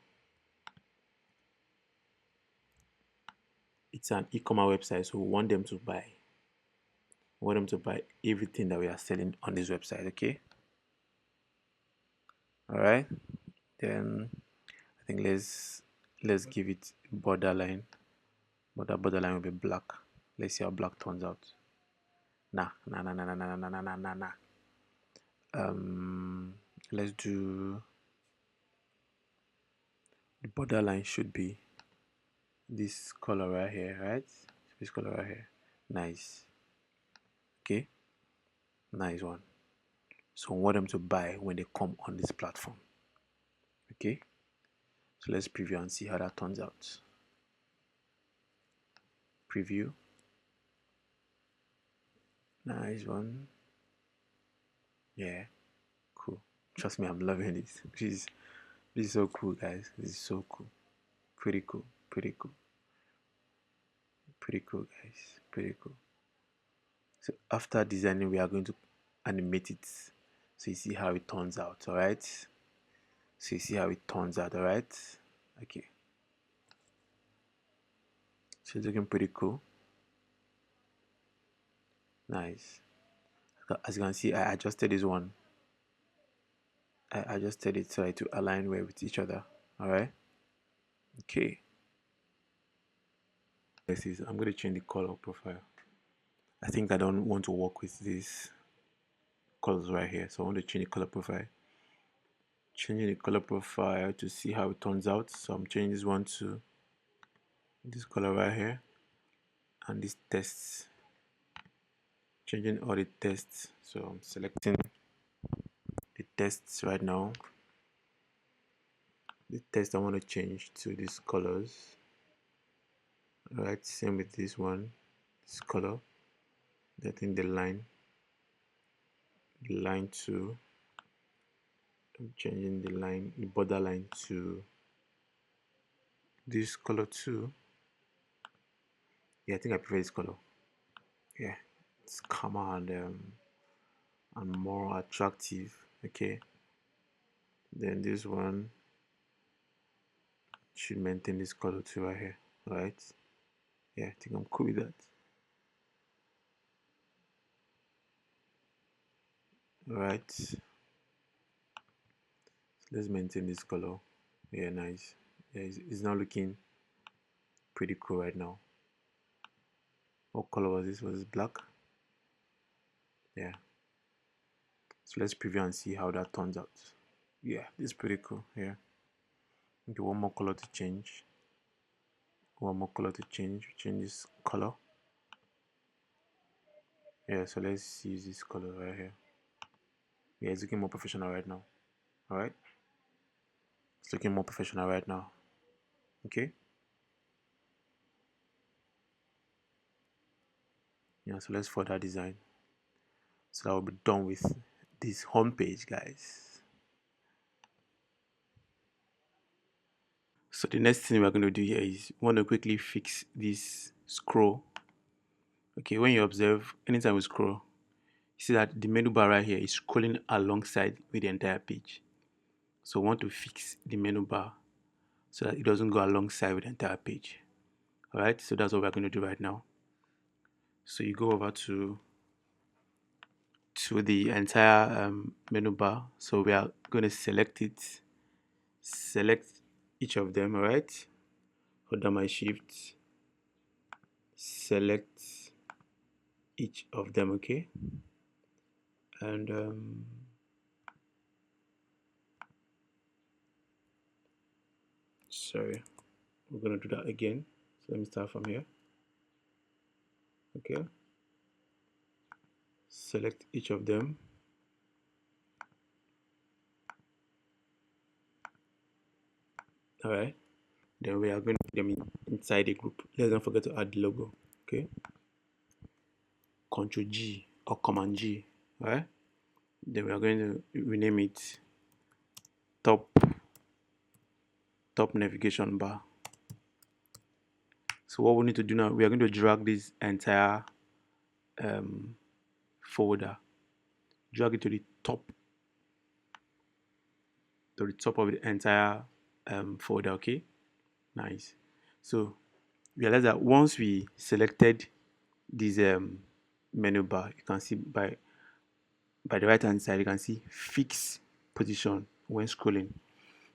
It's an e-commerce website, so we want them to buy. We want them to buy everything that we are selling on this website. Okay, all right, then I think let's give it borderline, but that borderline will be black. Let's see how black turns out. Nah. Let's do the borderline should be this color right here, right? This color right here. Nice. Okay, nice one. So we want them to buy when they come on this platform. Okay, so let's preview and see how that turns out. Preview. Nice one. Yeah, cool. Trust me, I'm loving this. This is so cool, guys. This is so cool. Pretty cool. Pretty cool. Pretty cool, guys. Pretty cool. So after designing, we are going to animate it, so you see how it turns out. All right. So you see how it turns out. All right. Okay. So it's looking pretty cool. Nice. As you can see, I adjusted this one. I adjusted it so to align well with each other. All right. Okay. This is. I'm going to change the color profile. I think I don't want to work with these colors right here, so I want to change the color profile. Changing the color profile to see how it turns out. So I'm changing this one to this color right here, and this tests. Changing all the tests. So I'm selecting the tests right now. The test I want to change to these colors. Alright, same with this one, this color. I think the line to, I'm changing the border line to this color too. Yeah, I think I prefer this color. Yeah, it's calmer and more attractive. Okay, then this one should maintain this color too right here. Right? Yeah, I think I'm cool with that. Alright, so let's maintain this color. Yeah, nice. Yeah, it's now looking pretty cool right now. What color was this? Was this black? Yeah. So let's preview and see how that turns out. Yeah, this is pretty cool. Yeah. Okay, one more color to change. One more color to change. Change this color. Yeah, so let's use this color right here. Yeah, it's looking more professional right now. Alright. It's looking more professional right now. Okay. Yeah, so let's further design. So that will be done with this home page, guys. So the next thing we're going to do here is we want to quickly fix this scroll. Okay, when you observe, anytime we scroll, you see that the menu bar right here is scrolling alongside with the entire page. So we want to fix the menu bar so that it doesn't go alongside with the entire page. Alright, so that's what we're going to do right now. So you go over to the entire menu bar. So we are going to select it, select each of them. Alright, hold down my shift, select each of them. Okay, and sorry, we're going to do that again. So let me start from here. Okay, select each of them. All right, then we are going to put them inside a group. Let's not forget to add the logo. Okay, Control G or Command G. All right, then we are going to rename it top navigation bar. So what we need to do now, we are going to drag this entire folder, drag it to the top of the entire folder. Okay, nice. So realize that once we selected this menu bar, you can see by the right hand side, you can see fix position when scrolling.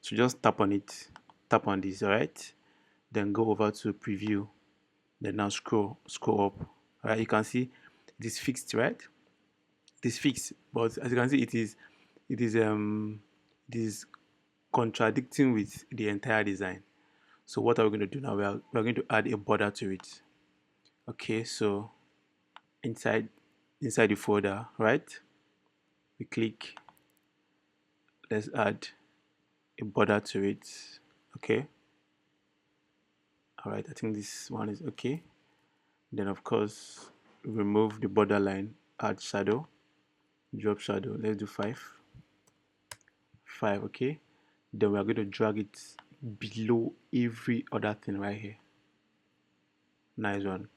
So just tap on it, tap on this. All right, then go over to preview, then now scroll up. All right, you can see it is fixed, right? It is fixed, but as you can see, it is contradicting with the entire design. So what are we going to do now? We are going to add a border to it. Okay, so inside the folder, right, we click, let's add a border to it. Okay, all right, I think this one is okay. Then of course remove the borderline, add shadow, drop shadow. Let's do 5. Okay, then we are going to drag it below every other thing right here. Nice one.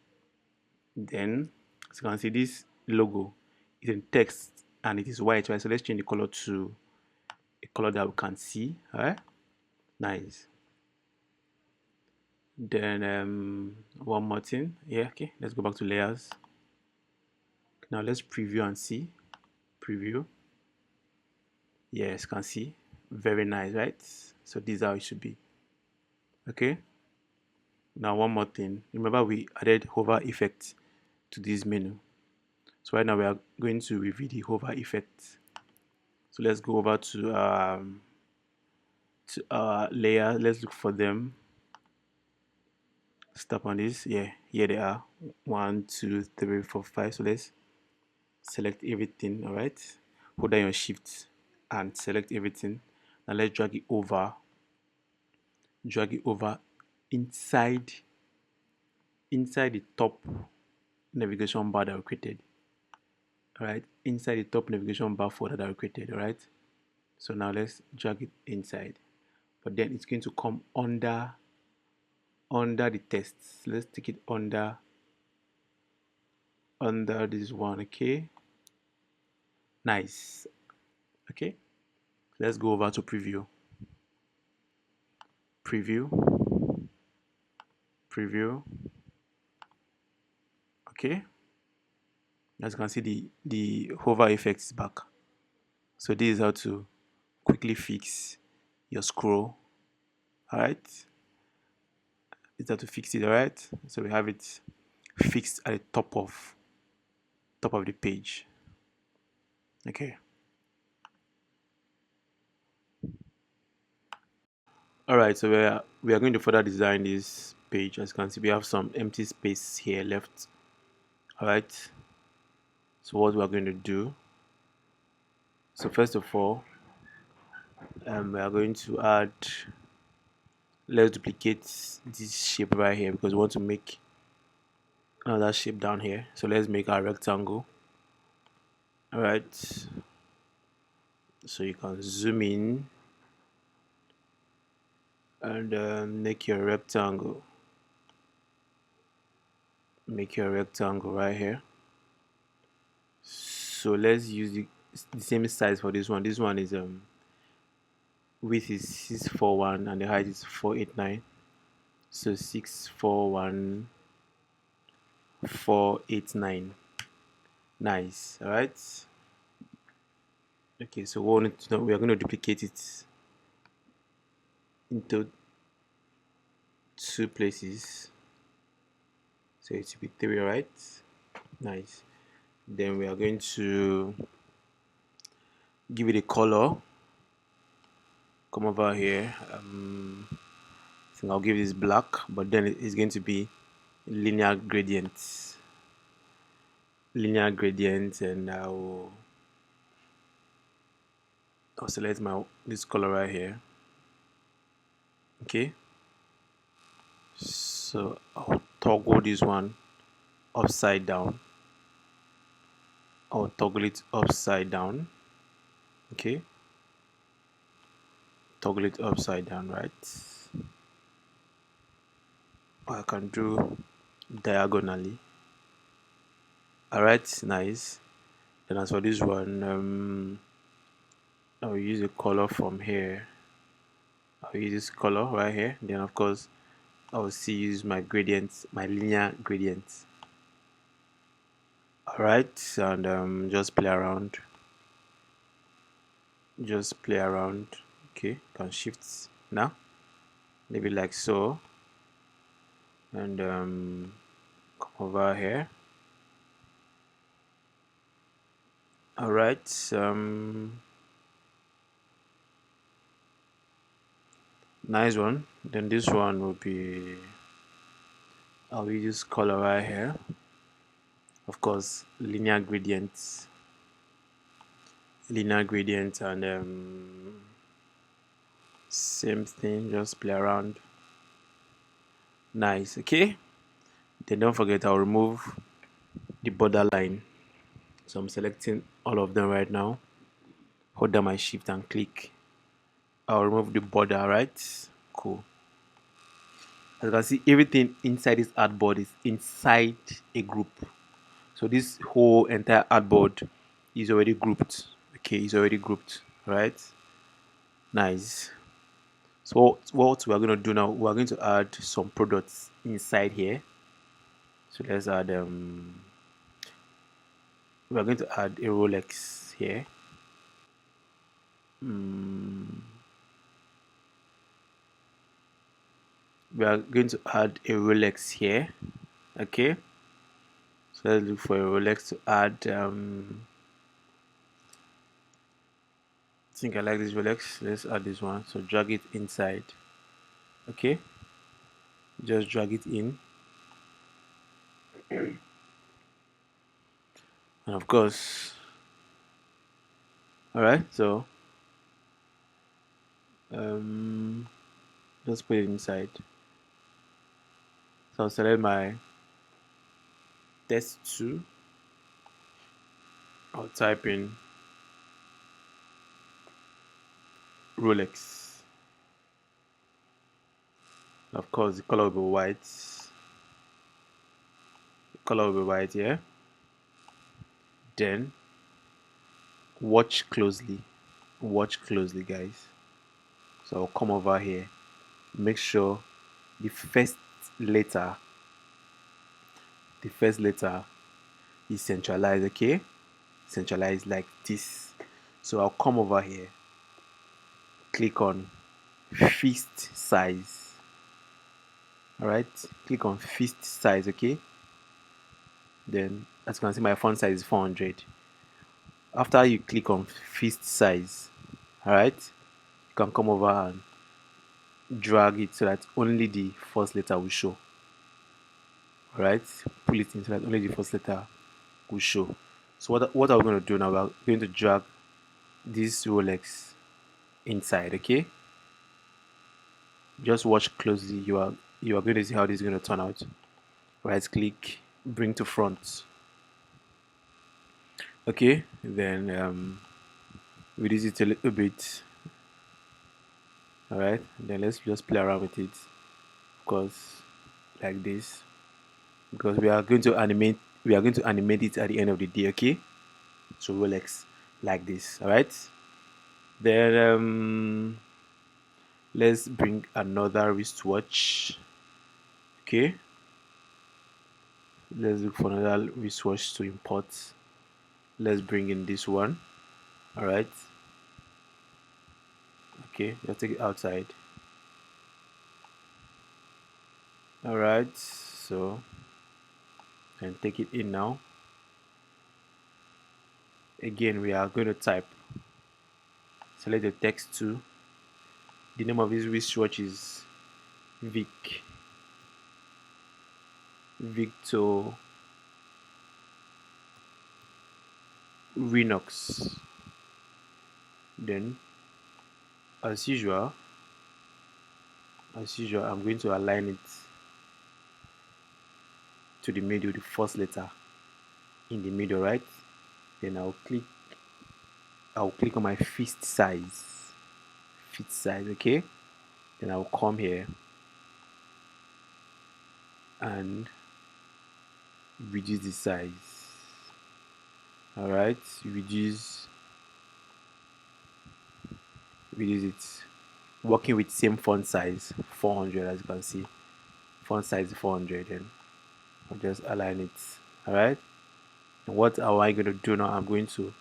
Then as you can see, this logo is in text and it is white, right? So let's change the color to a color that we can see. All right, nice. Then one more thing. Yeah, okay, let's go back to layers. Now let's preview and see. Preview. Yes, you can see. Very nice, right? So this is how it should be. Okay, now one more thing. Remember we added hover effect to this menu. So right now we are going to review the hover effect. So let's go over to our layer. Let's look for them. Stop on this. Yeah, here they are. 1, 2, 3, 4, 5. So let's select everything. All right, hold down your shift and select everything. Now let's drag it over inside the top navigation bar that we created. All right, inside the top navigation bar folder that we created. All right, so now let's drag it inside, but then it's going to come under the tests. Let's take it under this one. Okay, nice. Okay, let's go over to preview. Okay, as you can see, the hover effect is back. So this is how to quickly fix your scroll. All right, it's how to fix it. All right, so we have it fixed at the top of the page. Okay, all right, so we are going to further design this page. As you can see, we have some empty space here left. All right, so what we are going to do, so first of all, we are going to add, let's duplicate this shape right here because we want to make another shape down here. So let's make our rectangle. All right, so you can zoom in and make your rectangle right here. So let's use the same size for this one. This one is width is 641 and the height is 489. So 641 489. Nice. All right. Okay, so we are going to duplicate it into two places. So it should be three, right? Nice. Then we are going to give it a color. Come over here. I think I'll give this black, but then it's going to be linear gradient. Linear gradient, and I'll select this color right here. Okay. So I'll toggle this one upside down. I'll toggle it upside down. Okay. Toggle it upside down, right? Or I can do diagonally. Alright, nice. Then as for this one, I'll use a color from here. I'll use this color right here. Then of course I'll still use my gradients, my linear gradients. Alright, and just play around. Just play around. Okay, can shift now. Maybe like so. And come over here. Alright, nice one. Then this one will be, I'll use color right here. Of course, linear gradients, and same thing. Just play around. Nice. Okay. Then don't forget, I'll remove the border line. So I'm selecting all of them right now. Hold down my shift and click. I'll remove the border. Right. Cool. As you can see, everything inside this artboard is inside a group. So this whole entire artboard is already grouped. Okay, it's already grouped, right? Nice. So what we're going to do now, we're going to add some products inside here. So let's add we're going to add a Rolex here. We are going to add a Rolex here. Okay, so let's look for a Rolex to add. I think I like this Rolex. Let's add this one. So drag it inside. Okay, just drag it in, and of course, all right. So just put it inside. So I'll select my test 2. I'll type in Rolex. Of course, the color will be white. The color will be white here. Then watch closely. Watch closely, guys. So I'll come over here. Make sure the first letter is centralized. Okay, centralized like this. So I'll come over here. Click on fixed size. Alright, click on fixed size. Okay, then as you can see, my font size is 400. After you click on fixed size, alright, you can come over and drag it so that only the first letter will show. Alright, pull it in so that only the first letter will show. So what are we going to do now? We're going to drag this Rolex inside. Okay, just watch closely. You are going to see how this is going to turn out. Right click, bring to front. Okay, then reduce it a little bit. All right, then let's just play around with it, of course, like this, because we are going to animate it at the end of the day. Okay, so Rolex like this. All right, then let's bring another wristwatch. Okay, let's look for another wristwatch to import. Let's bring in this one. All right, okay, let's take it outside. All right, so and take it in now. Again, we are going to type, select the text to. The name of this wristwatch is Victor Renox. Then, as usual, I'm going to align it to the middle, the first letter in the middle, right? Then I'll click on my fit size, okay? Then I'll come here and reduce the size. All right, reduce it. Working with same font size, 400, as you can see. Font size 400, and I'll just align it. All right. And what am I going to do now? I'm going to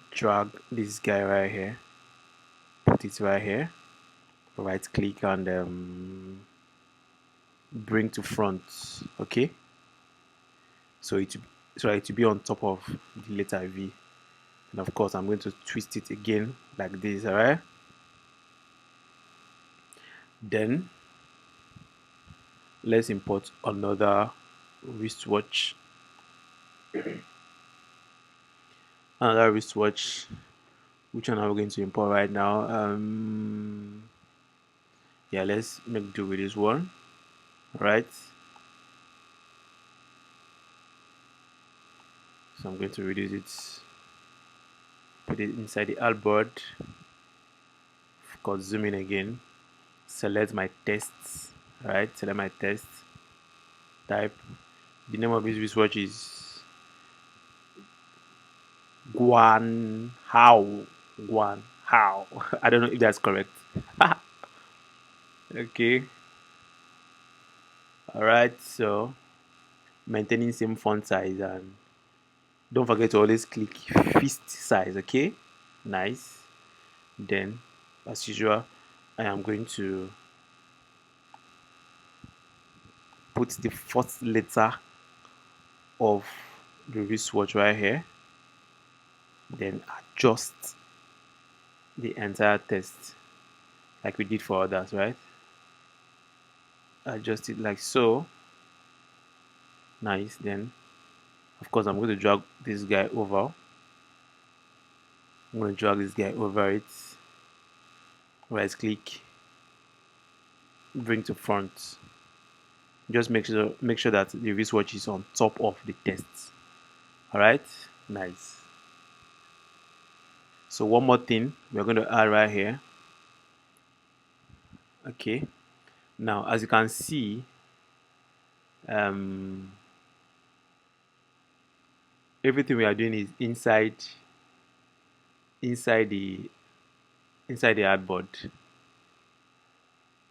drag this guy right here, put it right here, right click and bring to front. Okay, so it to be on top of the letter V, and of course I'm going to twist it again like this. All right, then let's import another wristwatch. Another wristwatch. Which one are we going to import right now? Yeah, let's make do with this one. All right, so I'm going to reduce it, put it inside the artboard. Of course, zoom in again, select my tests. All right, select my tests, type. The name of this wristwatch is Guan How. Guan How. I don't know if that's correct. Okay. All right. So maintaining same font size, and don't forget to always click fist size. Okay. Nice. Then, as usual, I am going to put the first letter of the wristwatch right here. Then adjust the entire text like we did for others, right? Adjust it like so. Nice. Then of course I'm going to drag this guy over. I'm going to drag this guy over it. Right click, bring to front. Just make sure that the wristwatch is on top of the text. Alright, nice. So one more thing we're going to add right here. Okay. Now as you can see, everything we are doing is inside the artboard.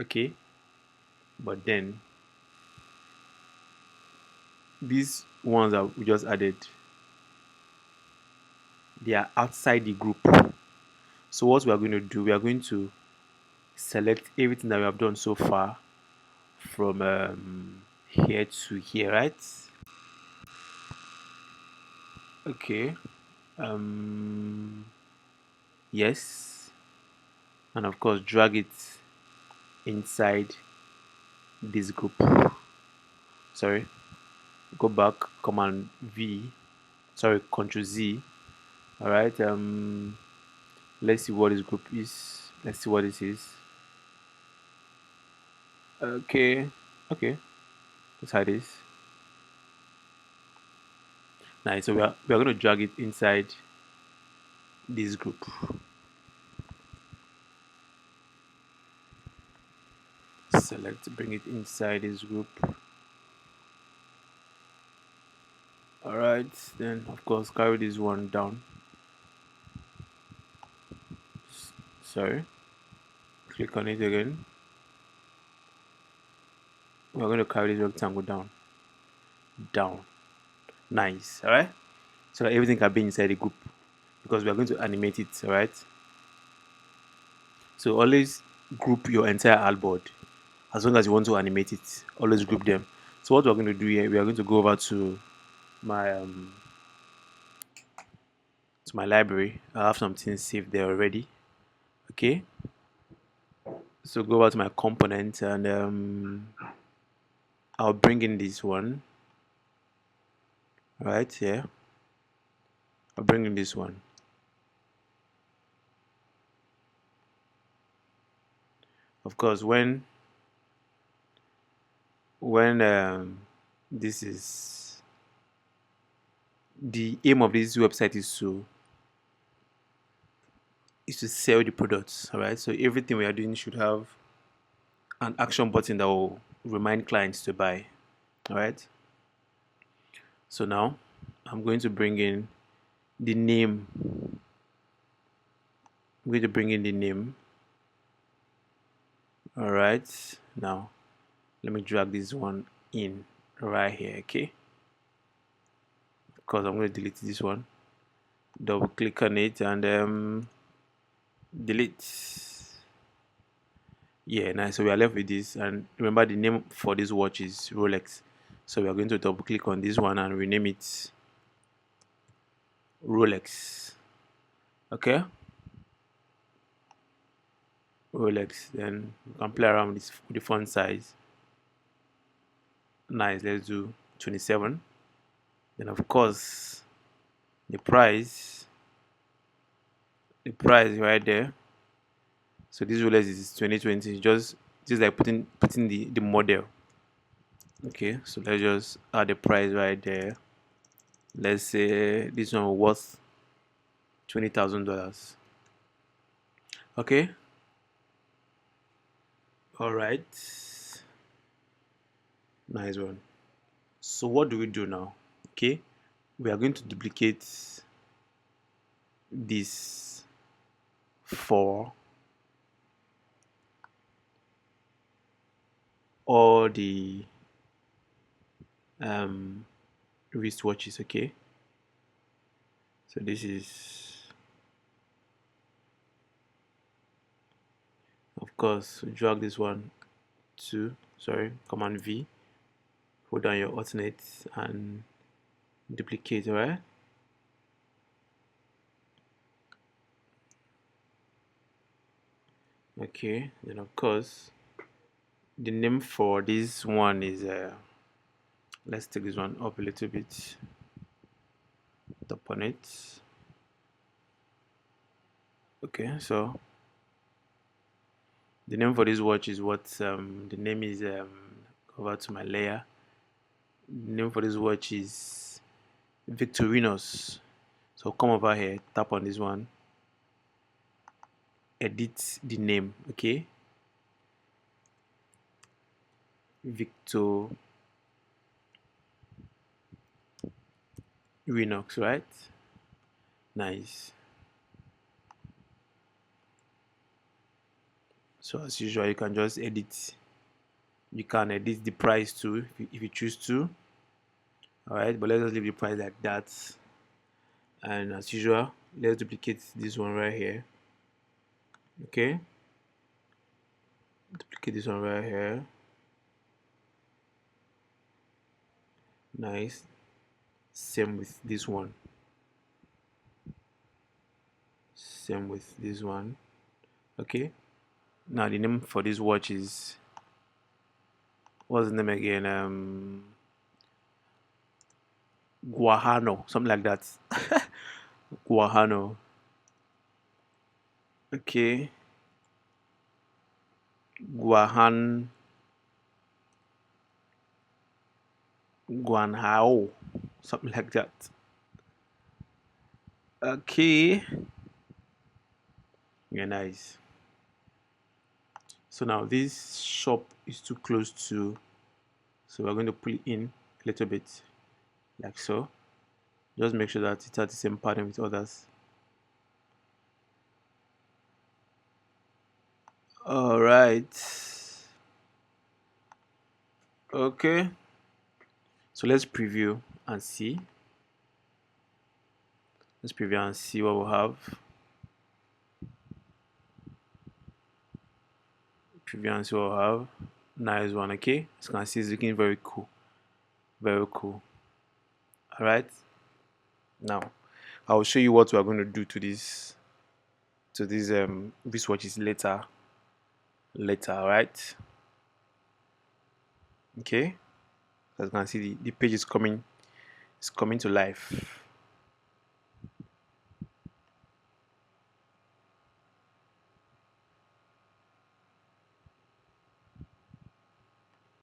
Okay, but then these ones that we just added, they are outside the group. So what we are going to do, we are going to select everything that we have done so far from here to here, right? Okay. Yes, and of course drag it inside this group. Sorry, go back, command V, sorry, control Z. All right, let's see what this group is. Let's see what this is. Okay, okay, let's hide this. Nice. So we are going to drag it inside this group. Select, bring it inside this group. All right. Then of course carry this one down. Sorry. Click on it again. We're going to carry this rectangle down. Nice. All right. So that everything can be inside the group, because we are going to animate it. All right. So always group your entire artboard. As long as you want to animate it, always group them. So what we're going to do here, we are going to go over to my library. I have some things saved there already. Okay. So go over to my component, and I'll bring in this one. Right here. I'll bring in this one. Of course, when this is the aim of this website is to sell the products. All right. So everything we are doing should have an action button that will remind clients to buy. All right. So now I'm going to bring in the name. I'm going to bring in the name. All right. Now let me drag this one in right here. Okay. Because I'm going to delete this one. Double click on it and delete. Yeah, nice. So we are left with this, and remember the name for this watch is Rolex. So we are going to double click on this one and rename it Rolex. Okay. Rolex. Then we can play around with the font size. Nice. Let's do 27. Then of course the price right there. So this Rolex is 2020. Just like putting the model. Okay, so let's just add the price right there. Let's say this one worth $20,000. Okay. All right. Nice one. So what do we do now? Okay, we are going to duplicate this for all the wristwatches. Okay, so this is, of course, drag this one to, Command V, hold down your alternate and duplicate. All right. Okay, then of course the name for this one is let's take this one up a little bit, tap on it. Okay, so the name for this watch is what the name is over to my layer. The name for this watch is Victorinos. So come over here, tap on this one, edit the name. Okay, Victorinox, right? Nice. So as usual, you can just edit. You can edit the price too if you choose to. All right, but let's just leave the price like that. And as usual, let's duplicate this one right here. Okay, duplicate this one right here. Nice. Same with this one. Same with this one. Okay, now the name for this watch is, what's the name again? Guajano, something like that. Guajano. Okay, Guanhao, something like that. Okay, yeah, nice. So now this shop is too close to, so we're going to pull it in a little bit, like so. Just make sure that it's at the same pattern with others. All right. Okay. So let's preview and see. Let's preview and see what we'll have. Preview and see what we'll have. Nice one. Okay. As you can see, it's looking very cool. Very cool. All right. Now, I will show you what we are going to do to these wristwatches later. All right. Okay. As you can see, the page is coming to life.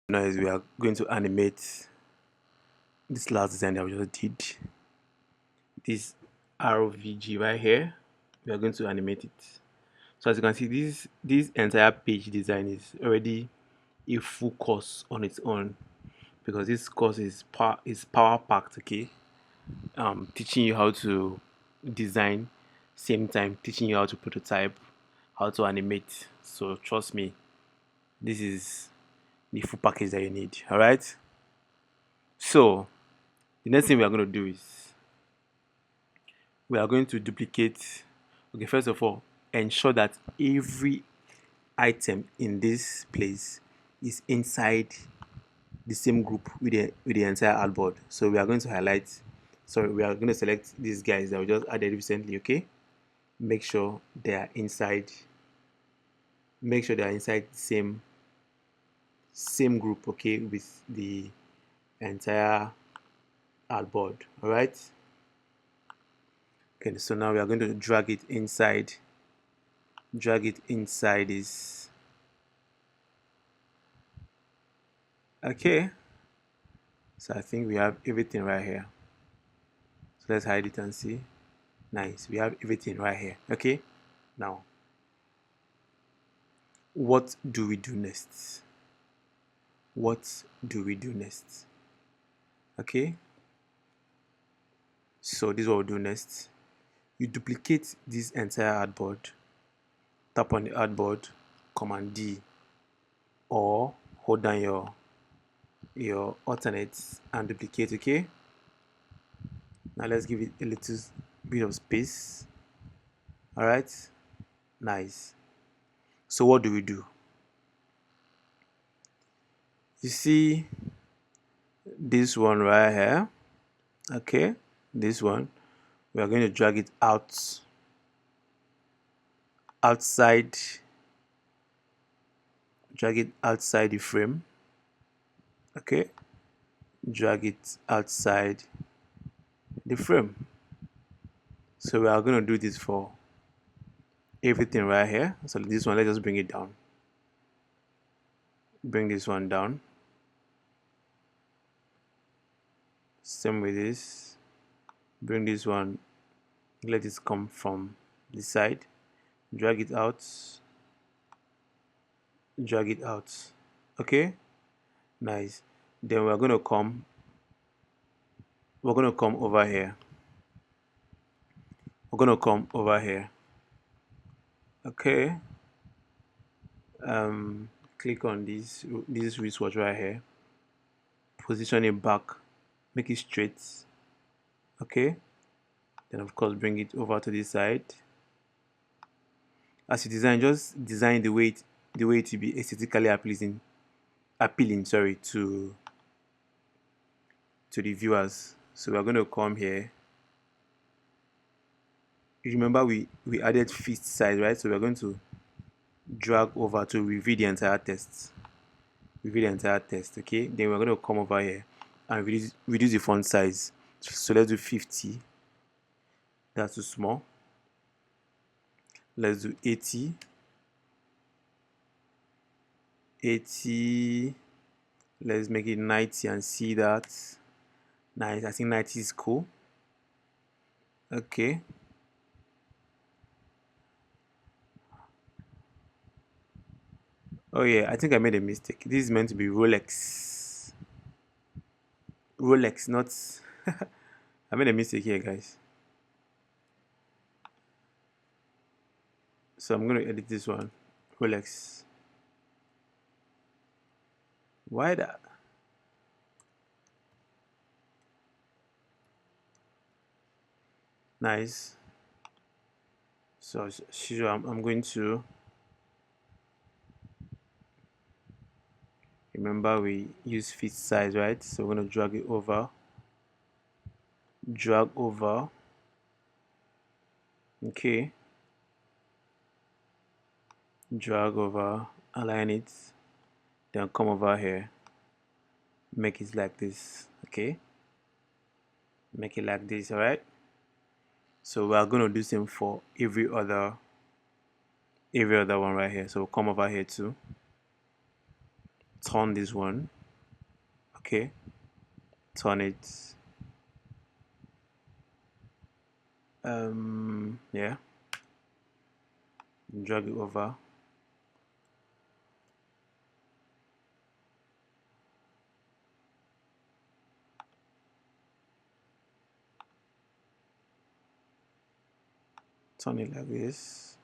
Now is we are going to animate this last design that we just did. This ROVG right here. We are going to animate it. So as you can see, this entire page design is already a full course on its own, because this course is power packed. Okay, teaching you how to design, same time teaching you how to prototype, how to animate. So trust me, this is the full package that you need. All right. So the next thing we are going to do is we are going to duplicate. Okay, first of all, ensure that every item in this place is inside the same group with the entire artboard. So we are going to highlight, sorry, we are going to select these guys that we just added recently. Okay, make sure they are inside, the same group, okay, with the entire artboard. All right. Okay, so now we are going to drag it inside this. Okay, so I think we have everything right here. So let's hide it and see. Nice, we have everything right here. Okay, now what do we do next? What do we do next? Okay, so this is what we'll do next. You duplicate this entire artboard, tap on the artboard, Command D, or hold down your alternates and duplicate. Okay, now let's give it a little bit of space. All right, nice. So what do we do? You see this one right here. Okay, this one, we are going to drag it outside the frame. Okay, drag it outside the frame. So we are going to do this for everything right here. So this one, let's just bring it down. Bring this one down. Same with this. Bring this one, let it come from the side. Drag it out. Drag it out. Okay, nice. Then we're going to come over here. We're going to come over here. Okay, click on this wristwatch right here, position it back, make it straight. Okay, then of course bring it over to this side. As you design, just design the way it will be aesthetically appealing, sorry, to the viewers. So we're going to come here. You remember we added fist size, right? So we're going to drag over to reveal the entire text. Okay, then we're going to come over here and reduce the font size. So let's do 50. That's too small. Let's do 80. Let's make it 90 and see that. Nice. I think 90 is cool. Okay, Oh yeah, I think I made a mistake. This is meant to be Rolex. Rolex, not. I made a mistake here, guys. So I'm gonna edit this one. Rolex. Why that? Nice. So as usual, I'm going to remember we use fit size, right? So we're gonna drag it over, drag over. Okay, drag over, align it, then come over here, make it like this. Okay, make it like this. All right. So we are gonna do same for every other one right here. So we'll come over here to turn this one. Okay, turn it. Yeah, drag it over. Turn it like this.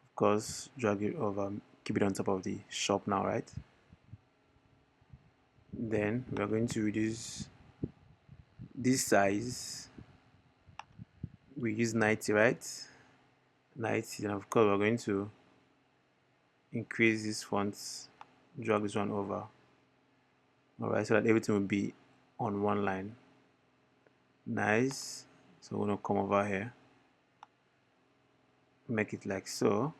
Of course, drag it over, keep it on top of the shop now, right? Then we are going to reduce this size. We use 90, right? 90, and of course we're going to increase this font, drag this one over. Alright, so that everything will be on one line. Nice. So we're gonna come over here, make it like so.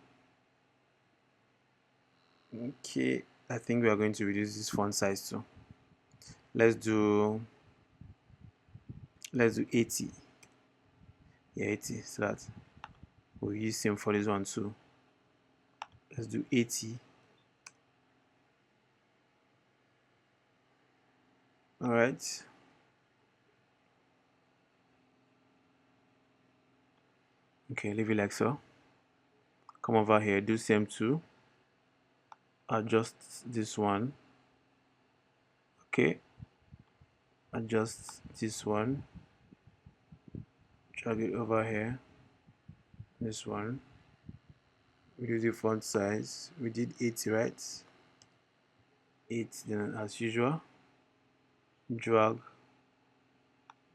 Okay, I think we are going to reduce this font size too. Let's do 80. Yeah, 80, so that we'll use same for this one too. Let's do 80. All right. Okay, leave it like so. Come over here, do same too. Adjust this one. Okay. Adjust this one. Drag it over here. This one. Reduce the font size. We did 80, right? 8. Then as usual, drag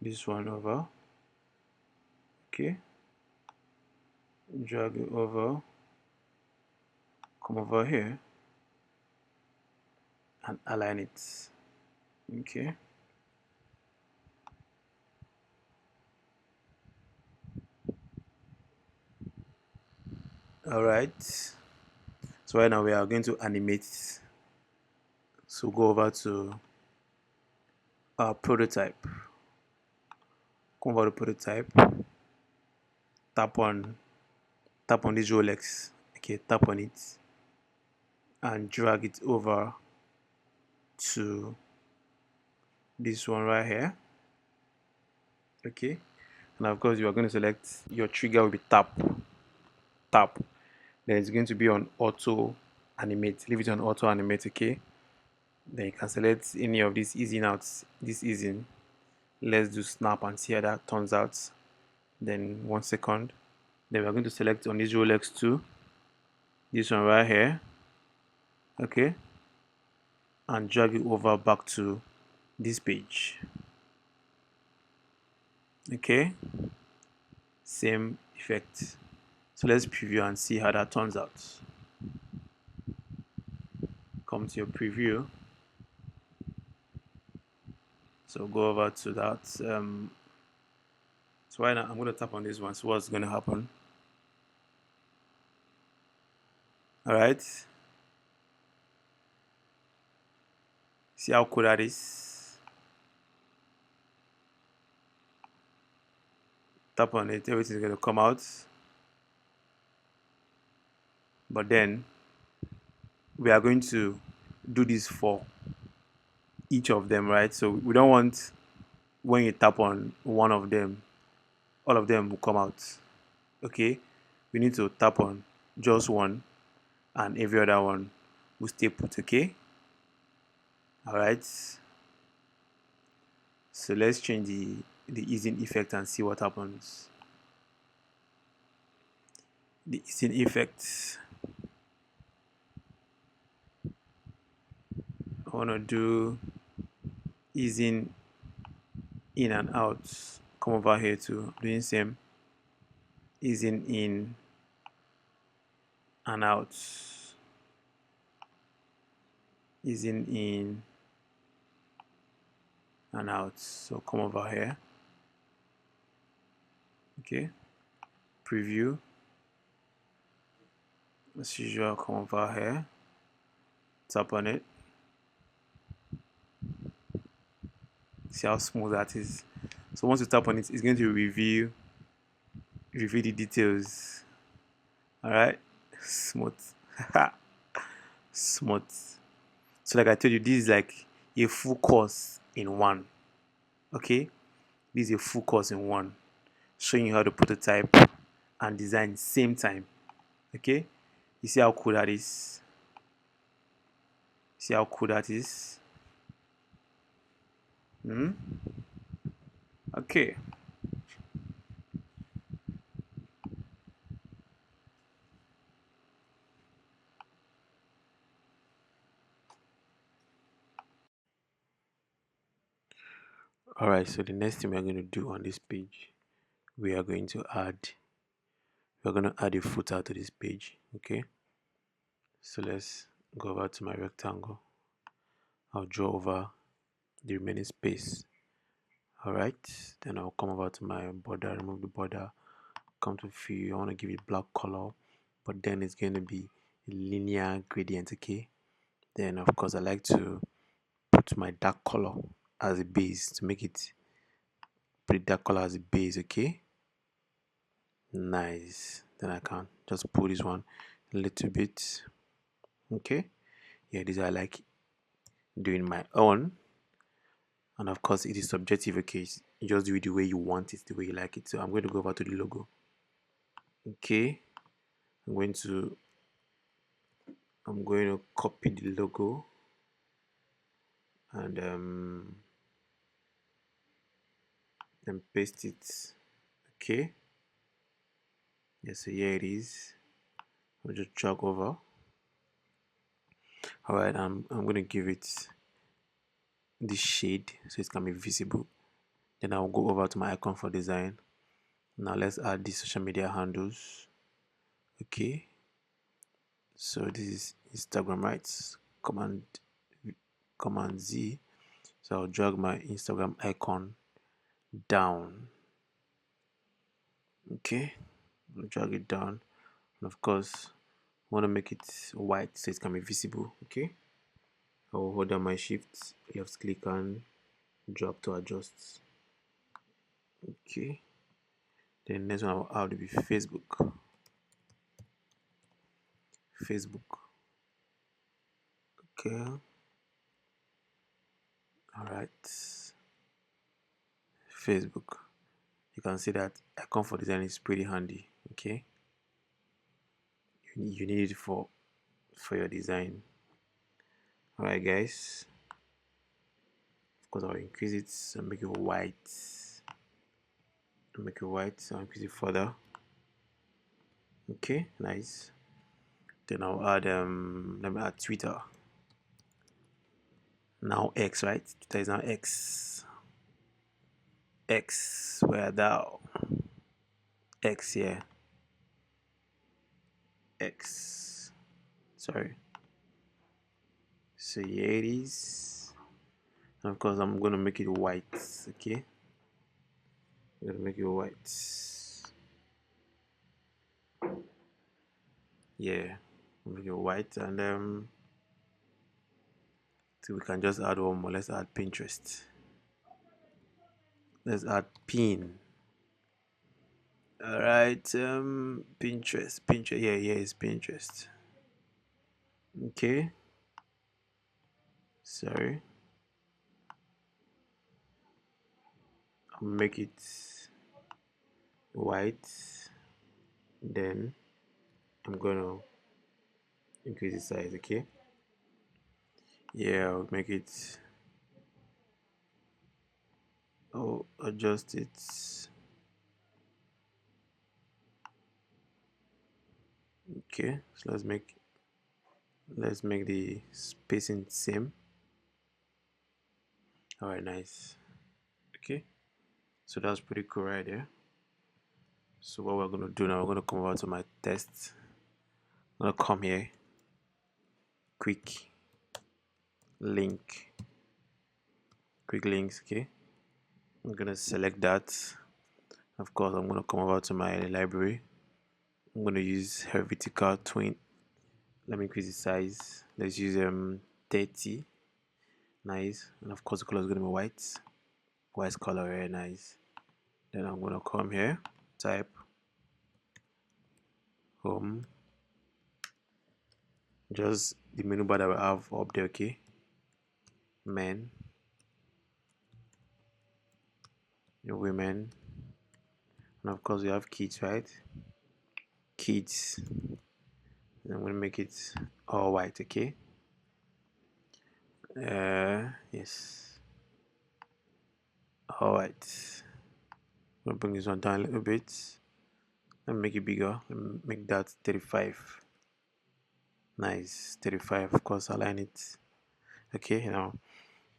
this one over. Okay. Drag it over. Come over here and align it. Okay. All right. So right now we are going to animate. So go over to our prototype. Come over to prototype. Tap on this Rolex. Okay, tap on it and drag it over to this one right here. Okay, and of course you are going to select your trigger will be tap. Then it's going to be on auto animate. Leave it on auto animate. Okay, then you can select any of these easing outs. This easing. Let's do snap and see how that turns out. Then 1 second. Then we're going to select on this Rolex 2, this one right here. Okay, and drag it over back to this page. Okay, same effect. So let's preview and see how that turns out. Come to your preview. So go over to that. So right now I'm going to tap on this one. So what's going to happen? All right. See how cool that is. Tap on it. Everything's going to come out. But then we are going to do this for each of them, right? So we don't want when you tap on one of them, all of them will come out. Okay, we need to tap on just one and every other one we'll stay put. Okay, all right. So let's change the easing effect and see what happens. The easing effect, I want to do easing in and out. Come over here to doing same, easing in and out, easing in and out. So come over here. Okay, preview. As usual, come over here, tap on it. See how smooth that is. So once you tap on it, it's going to review the details. All right, smooth. Smooth. So like I told you, this is like a full course in one. Okay, this is a full course in one, showing you how to prototype and design same time. Okay, you see how cool that is. See how cool that is. Okay. All right, so the next thing we're going to do on this page, we are going to add a footer to this page. Okay, so let's go over to my rectangle. I'll draw over the remaining space. All right, then I'll come over to my border, remove the border, come to fill. I want to give it black color, but then it's going to be a linear gradient. Okay, then of course I like to put my dark color as a base to make it pretty dark color as a base. Okay, nice. Then I can just pull this one a little bit. Okay, yeah, this I like doing my own, and of course it is subjective. Okay, you just do it the way you want it, the way you like it. So I'm going to go over to the logo. Okay, I'm going to copy the logo and paste it. Okay, yeah, so here it is. I'll just drag over. All right, I'm going to give it this shade so it can be visible. Then I'll go over to my icon for design. Now let's add the social media handles. Okay, so this is Instagram, right? Command Z. So I'll drag my Instagram icon down. Okay, I'll drag it down, and of course I want to make it white so it can be visible. Okay, I will hold down my shift, left click and drag to adjust. Okay, then next one I will add will be Facebook. Okay, all right, Facebook. You can see that icon for design is pretty handy. Okay, you need it for your design. All right, guys. Of course, I'll increase it and make it white. So I'll increase it further. Okay, nice. Then I'll add let me add Twitter. Now X, right? Twitter is now X. Where thou? X, yeah. X. Sorry. So here it is. And of course, I'm gonna make it white. Okay. I'm gonna make it white. Yeah. Make it white, and so we can just add one more. Let's add Pinterest. Let's add pin. All right. Pinterest. Yeah, it's Pinterest. Okay. Sorry. I'll make it white. Then I'm gonna increase the size. Okay. Yeah, I'll make it. I'll adjust it. Okay, so let's make the spacing same. All right, nice. Okay, so that's pretty cool right there. So what we're gonna do now, we're gonna come over to my test. I'm gonna come here, quick link, quick links. Okay, I'm gonna select that. Of course, I'm gonna come over to my library. I'm gonna use heretical twin. Let me increase the size. Let's use 30. Nice. And of course the color is gonna be white color, very nice. Then I'm gonna come here, type home, just the menu bar that we have up there. Okay, men, women, and of course we have kids, right? Kids. And I'm gonna make it all white. Okay, yes, all white. I'm gonna bring this one down a little bit and make it bigger and make that 35. Nice, 35. Of course, align it. Okay, now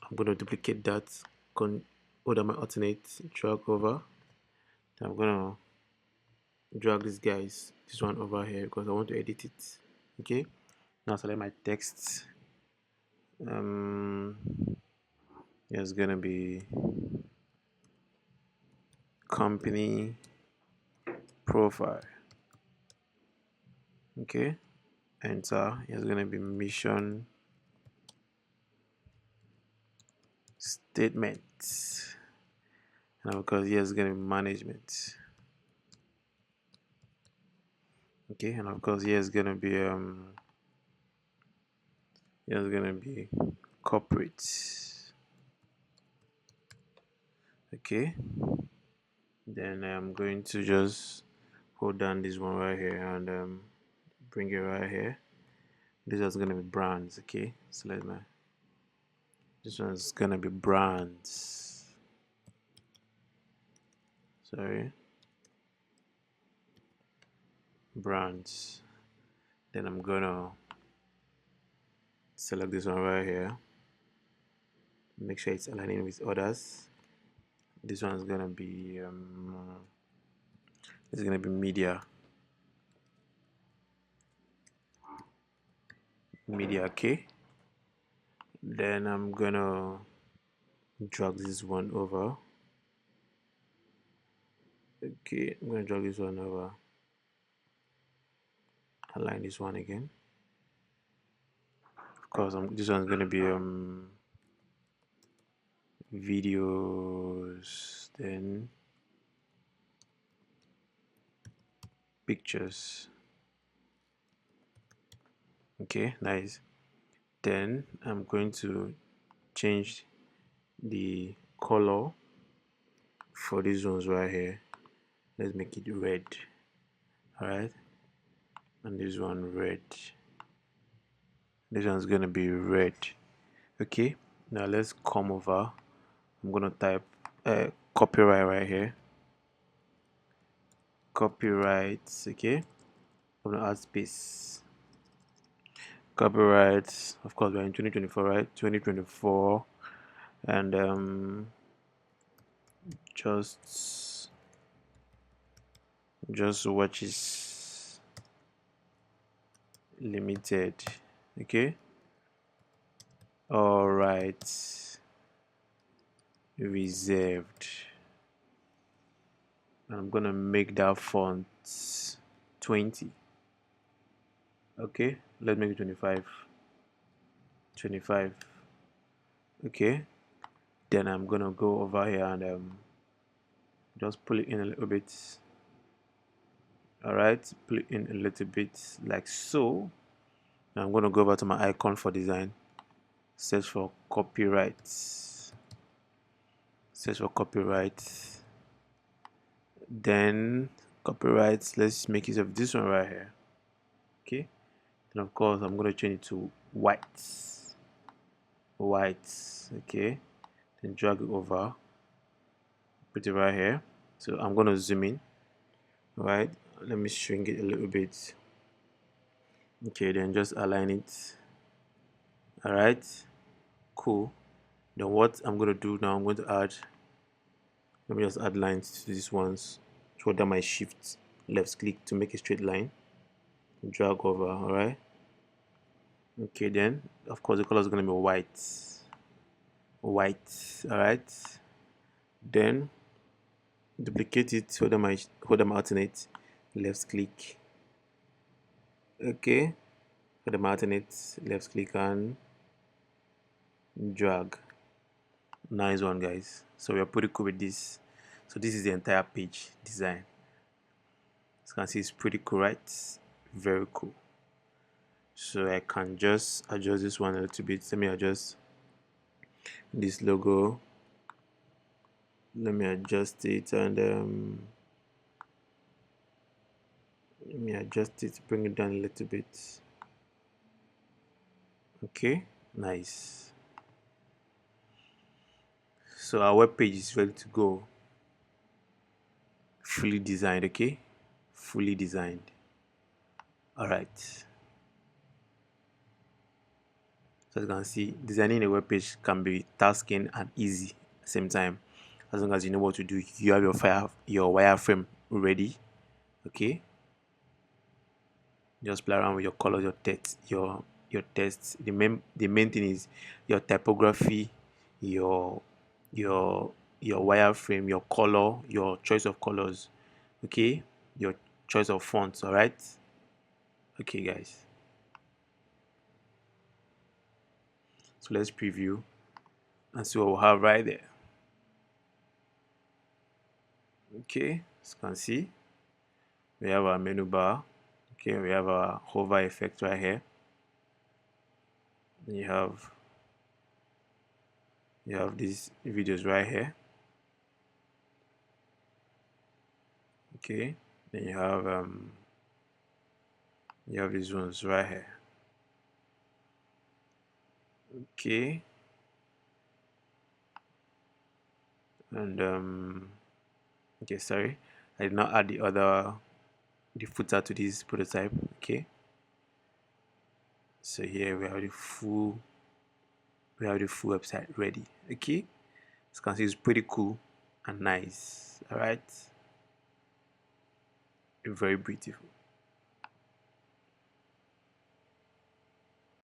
I'm going to duplicate that, hold on my alternate, drag over. Then I'm going to drag this one over here because I want to edit it. Okay, now select my text. It's going to be company profile. Okay, enter. It's going to be mission statement. And of course, here's going to be management. Okay, and of course here's gonna be corporate. Okay, then I'm going to just hold down this one right here and bring it right here. This is gonna be brands. Okay, so this one's gonna be brands. Sorry, brands. Then I'm gonna select this one right here, make sure it's aligning with others. This one's gonna be media. Okay, then I'm gonna drag this one over. Okay, I'm gonna drag this one over, align this one again. Of course, this one's gonna be videos, then pictures. Okay, nice. Then I'm going to change the color for these ones right here. Let's make it red. All right, and this one red. This one's gonna be red. Okay, now let's come over. I'm gonna type copyright right here. Copyright. Okay, I'm gonna add space. Copyright. Of course, we're in 2024, right? 2024, and just watches limited. Okay. All right. Reserved. And I'm gonna make that font 20. Okay, let's make it 25. 25. Okay, then I'm gonna go over here and just pull it in a little bit. All right, pull it in a little bit like so. Now I'm gonna go over to my icon for design, search for copyright, then copyright. Let's make use of this one right here. Okay, and of course I'm gonna change it to white. white. Okay, then drag it over, put it right here. So I'm gonna zoom in. Right, let me shrink it a little bit. Okay, then just align it. All right, cool. Then what I'm going to do now, I'm going to add, let me just add lines to these ones. Hold down my shift left click to make a straight line, drag over. All right, okay, then of course the color is going to be white. All right, then duplicate it, hold down my alternate, left click. Okay, hold down my alternate, left click, and drag. Nice one, guys. So we are pretty cool with this. So this is the entire page design. As you can see, it's pretty cool, right? Very cool. So I can just adjust this one a little bit. Let me adjust this logo. Let me adjust it, and let me adjust it, bring it down a little bit. Okay, nice. So our web page is ready to go. Fully designed. Okay, fully designed. All right. So as you can see, designing a web page can be tasking and easy at the same time, as long as you know what to do. You have your wireframe ready. Okay, just play around with your colors, your text, your text. The main thing is your typography, your your your wireframe, your color, your choice of colors. Okay, your choice of fonts. All right. Okay, guys. So let's preview and see what we'll have right there. Okay, as you can see, we have our menu bar. Okay, we have our hover effect right here. You have these videos right here. Okay, then you have these ones right here. Okay, and okay, sorry, I did not add the footer to this prototype. Okay, so here we have the full website ready. Okay, as you can see, it's pretty cool and nice. All right, very beautiful.